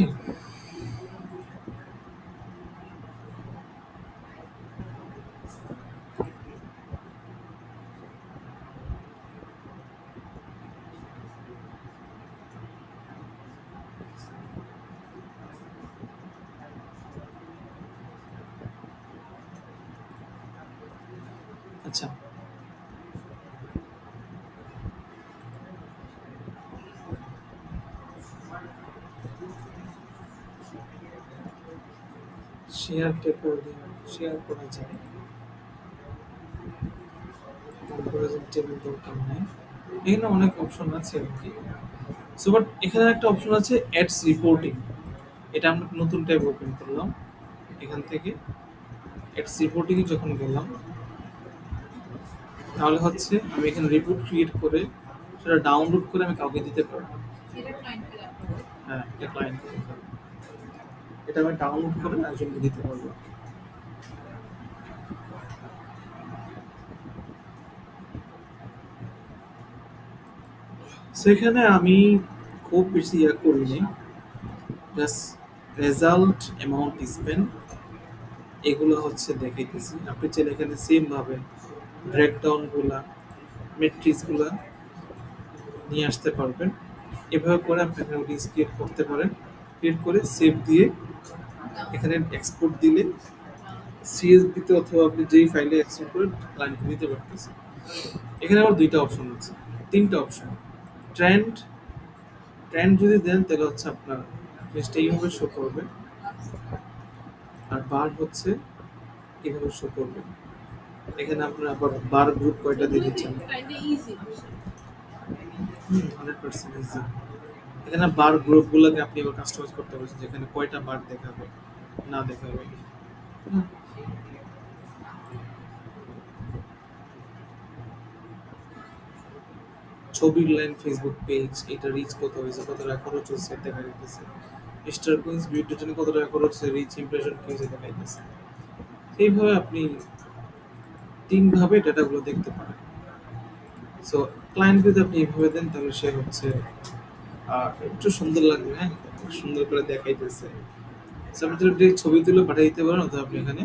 আচ্ছা, শেয়ারটা করে শেয়ার করা যায়, কম্পারিজন টেবিল দরকার নাই, এখানে অনেক অপশন আছে আর কি। সো বাট এখানে একটা অপশন আছে অ্যাডস রিপোর্টিং, এটা আমরা নতুন ট্যাব ওপেন করলাম। এখান থেকে অ্যাডস রিপোর্টিং যখন গেলাম, তাহলে হচ্ছে আমি এখানে রিপোর্ট ক্রিয়েট করে সেটা ডাউনলোড করে আমি কাউকে দিতে পারবো। সেটা ক্লায়েন্টকে দেখাবো। হ্যাঁ, এটা ক্লায়েন্টকে দেখাবো, এটা আমি ডাউনলোড করে একজনকে দিতে পারবো। সেখানে আমি খুব বেশি ইয়া করিনি, জাস্ট রেজাল্ট, অ্যামাউন্ট স্পেন্ড, এগুলো হচ্ছে দেখাইতেছি। আপনি চাইলে এখানে সেম ভাবে ব্রেকডাউনগুলা, মেট্রিক্সগুলা নিয়ে আসতে পারবেন। এভাবে করে আপনি এখানে লিস্ট ক্রিয়েট করতে পারেন। ক্রিয়েট করে সেভ দিয়ে এখানে এক্সপোর্ট দিলে সিএসভিতে অথবা আপনি যেই ফাইলে এক্সপোর্ট করে ক্লায়েন্টকে দিতে পারতেছেন। এখানে আবার দুইটা অপশন আছে, তিনটা অপশন। ট্রেন্ড, ট্রেন্ড যদি দেন তাহলে হচ্ছে আপনার জিনিসটা এইভাবে শো করবে, আর বার হচ্ছে এইভাবে শো করবে। এখানে আপনার আবার বার গ্রুপ কয়টা দিয়ে এগুলো দিচ্ছেন, কাইন্ডলি ইজি। 100% ইজি। এখানে বার গ্রুপগুলোকে আপনি আবার কাস্টমাইজ করতে পারছেন, যেখানে কয়টা বার দেখাবে না দেখাবে। হুম, ছবির লাইন, ফেসবুক পেজ, এটা রিচ কত হয়েছে, কত টাকা খরচ হচ্ছে দেখা যাইতেছে। স্টার কুইন্স ভিডিওর জন্য কত টাকা খরচ হচ্ছে, রিচ, ইমপ্রেশন কি হয়েছে দেখা যাইতেছে। এইভাবে আপনি তিনভাবে ডেটাগুলো দেখতে পারেন। সো ক্লায়েন্ট যদি আপনি এইভাবে দেন তাহলে সে হচ্ছে একটু সুন্দর লাগবে, হ্যাঁ, সুন্দর করে দেখাইতেছে। সো আপনি যদি ছবি তুলে পাঠিয়ে দিতে পারেন, অথবা আপনি এখানে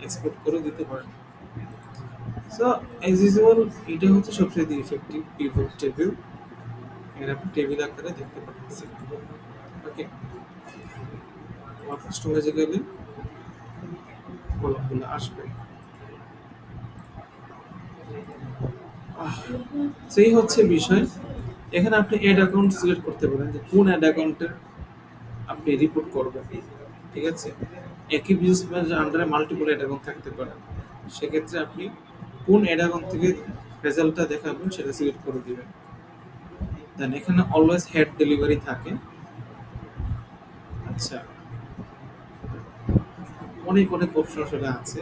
এক্সপোর্ট করে দিতে পারেন। সো অ্যাজ ইউজুয়াল এটা হচ্ছে সবচেয়ে ইফেক্টিভ পিভট টেবিল। এখানে আপনি টেবিল আকারে দেখতে পাচ্ছেন। ওকে, আমার কাস্টমাইজে গেলে কলমগুলো আসবে। সেই হচ্ছে বিষয়। এখানে আপনি অ্যাড অ্যাকাউন্ট সিলেক্ট করতে পারেন যে কোন অ্যাড অ্যাকাউন্টের আপনি রিপোর্ট করবেন। ঠিক আছে, একই বিজনেস ম্যানেজার আন্ডারে মাল্টিপল অ্যাড অ্যাকাউন্ট থাকতে পারে। সেক্ষেত্রে আপনি কোন অ্যাড অ্যাকাউন্ট থেকে রেজাল্টটা দেখাবেন সেটা সিলেক্ট করে দিবেন। দেন এখানে অলওয়েজ হেড ডেলিভারি থাকে। আচ্ছা, অনেক অনেক অপশন আসলে আছে,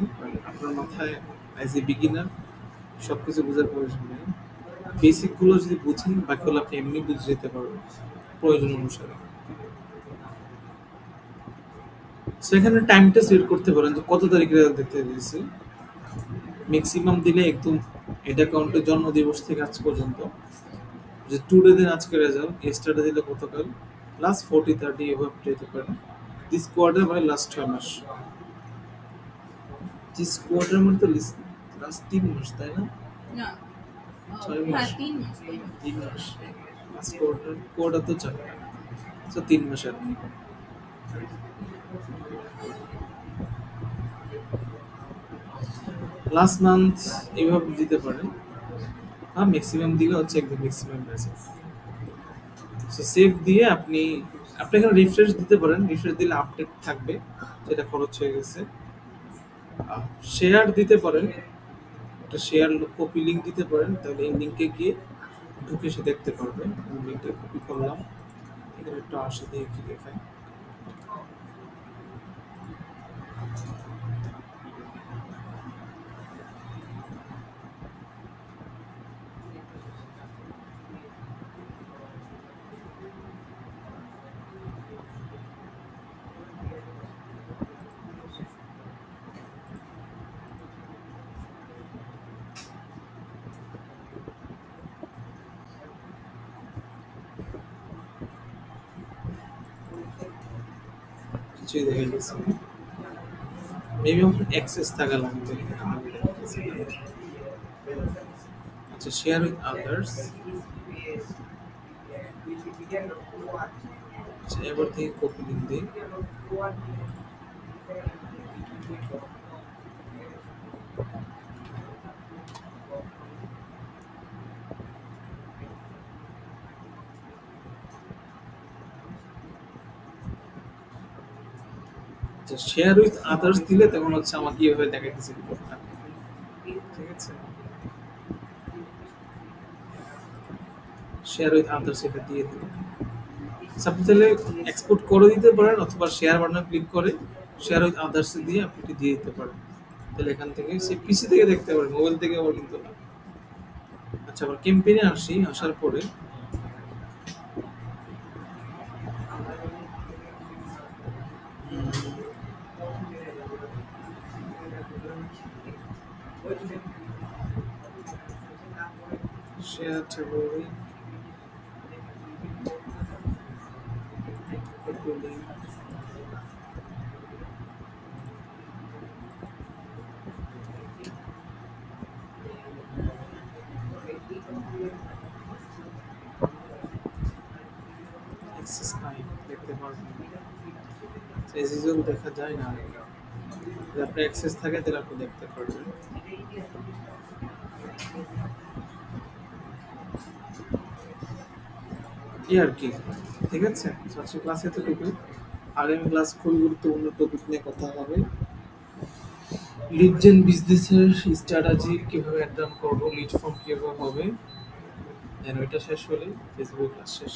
আপনার মাথায় অ্যাজ এ বিগিনার সব কিছু বোঝার প্রয়োজন নেই। বেসিকগুলো যদি বুঝেন, বাকিগুলো আপনি এমনি বুঝে যেতে পারবেন প্রয়োজন অনুসারে। সেখানে টাইমটা সিলেক্ট করতে পারেন যে কত তারিখে রেজাল্ট দেখতে দিয়েছি। ম্যাক্সিমাম দিলে একদম এটা অ্যাকাউন্টের জন্মদিবস থেকে আজ পর্যন্ত, যে টুডে দিন আজকে রেজাল্ট, এস্টারডে দিলে গতকাল, লাস্ট 40-30 এভাবে যেতে পারেন। দিস কোয়ার্টার মানে লাস্ট 6 মাস। দিস কোয়ার্টার মানে তো লাস্ট 3 মাস, তাই না? না, 6 মাস, হ্যাঁ 3 মাস। 3 মাস। লাস্ট কোয়ার্টার, কোয়ার্টার তো 4টা, তো 3 মাস আর কি। লাস্ট মান্থ এইভাবে দিতে পারেন। হ্যাঁ, ম্যাক্সিমাম দিলে হচ্ছে একদম ম্যাক্সিমাম মেসেজ। সো সেভ দিয়ে আপনি আপনি এখানে রিফ্রেশ দিতে পারেন। রিফ্রেশ দিলে আপডেট থাকবে যেটা খরচ হয়ে গেছে। শেয়ার দিতে পারেন, একটা শেয়ার কপি লিঙ্ক দিতে পারেন, তাহলে এই লিঙ্কে গিয়ে ঢুকে সে দেখতে পারবে। আমি লিঙ্কটা কপি করলাম, এখানে একটু আসে দিয়ে কি দেখায়। কিছুই দেখা গেছে, মেবি আপনার অ্যাক্সেস থাকা লাগবে। আচ্ছা, শেয়ার উইথ আদার্স। আচ্ছা, এবার থেকে কপি লিঙ্ক দিই। আচ্ছা, শেয়ার উইথ আদার্স দিলে তখন হচ্ছে আমাকে এইভাবে দেখাইতেছে রিপোর্টটা। ঠিক আছে, শেয়ার উইথ আদার্স এটা দিয়ে দিন। আপনি তাহলে এক্সপোর্ট করে দিতে পারেন, অথবা শেয়ার বাটনে ক্লিক করে শেয়ার উইথ আদার্স দিয়ে আপনি এটি দিয়ে দিতে পারেন। তাহলে এখান থেকে সে পিসি থেকে দেখতে পারেন, মোবাইল থেকে আবার কিন্তু না। আচ্ছা, আবার ক্যাম্পেইনে আসি। আসার পরে share table, to link. Access নাই, দেখতে পারবেন এজ ইউজুয়াল দেখা যায় না। যদি আপনার অ্যাক্সেস থাকে তাহলে আপনি দেখতে পারবেন। এই আর কি, ঠিক আছে। আজকে ক্লাস এতটুকু। আগামী ক্লাস খুব গুরুত্বপূর্ণ টপিক নিয়ে কথা হবে। লিড জেন বিজনেসের স্ট্র্যাটেজি কিভাবে অ্যাডাপ্ট করবো, লিড ফর্ম কিভাবে হবে। দেন ওইটা শেষ হলে ফেসবুক ক্লাস শেষ।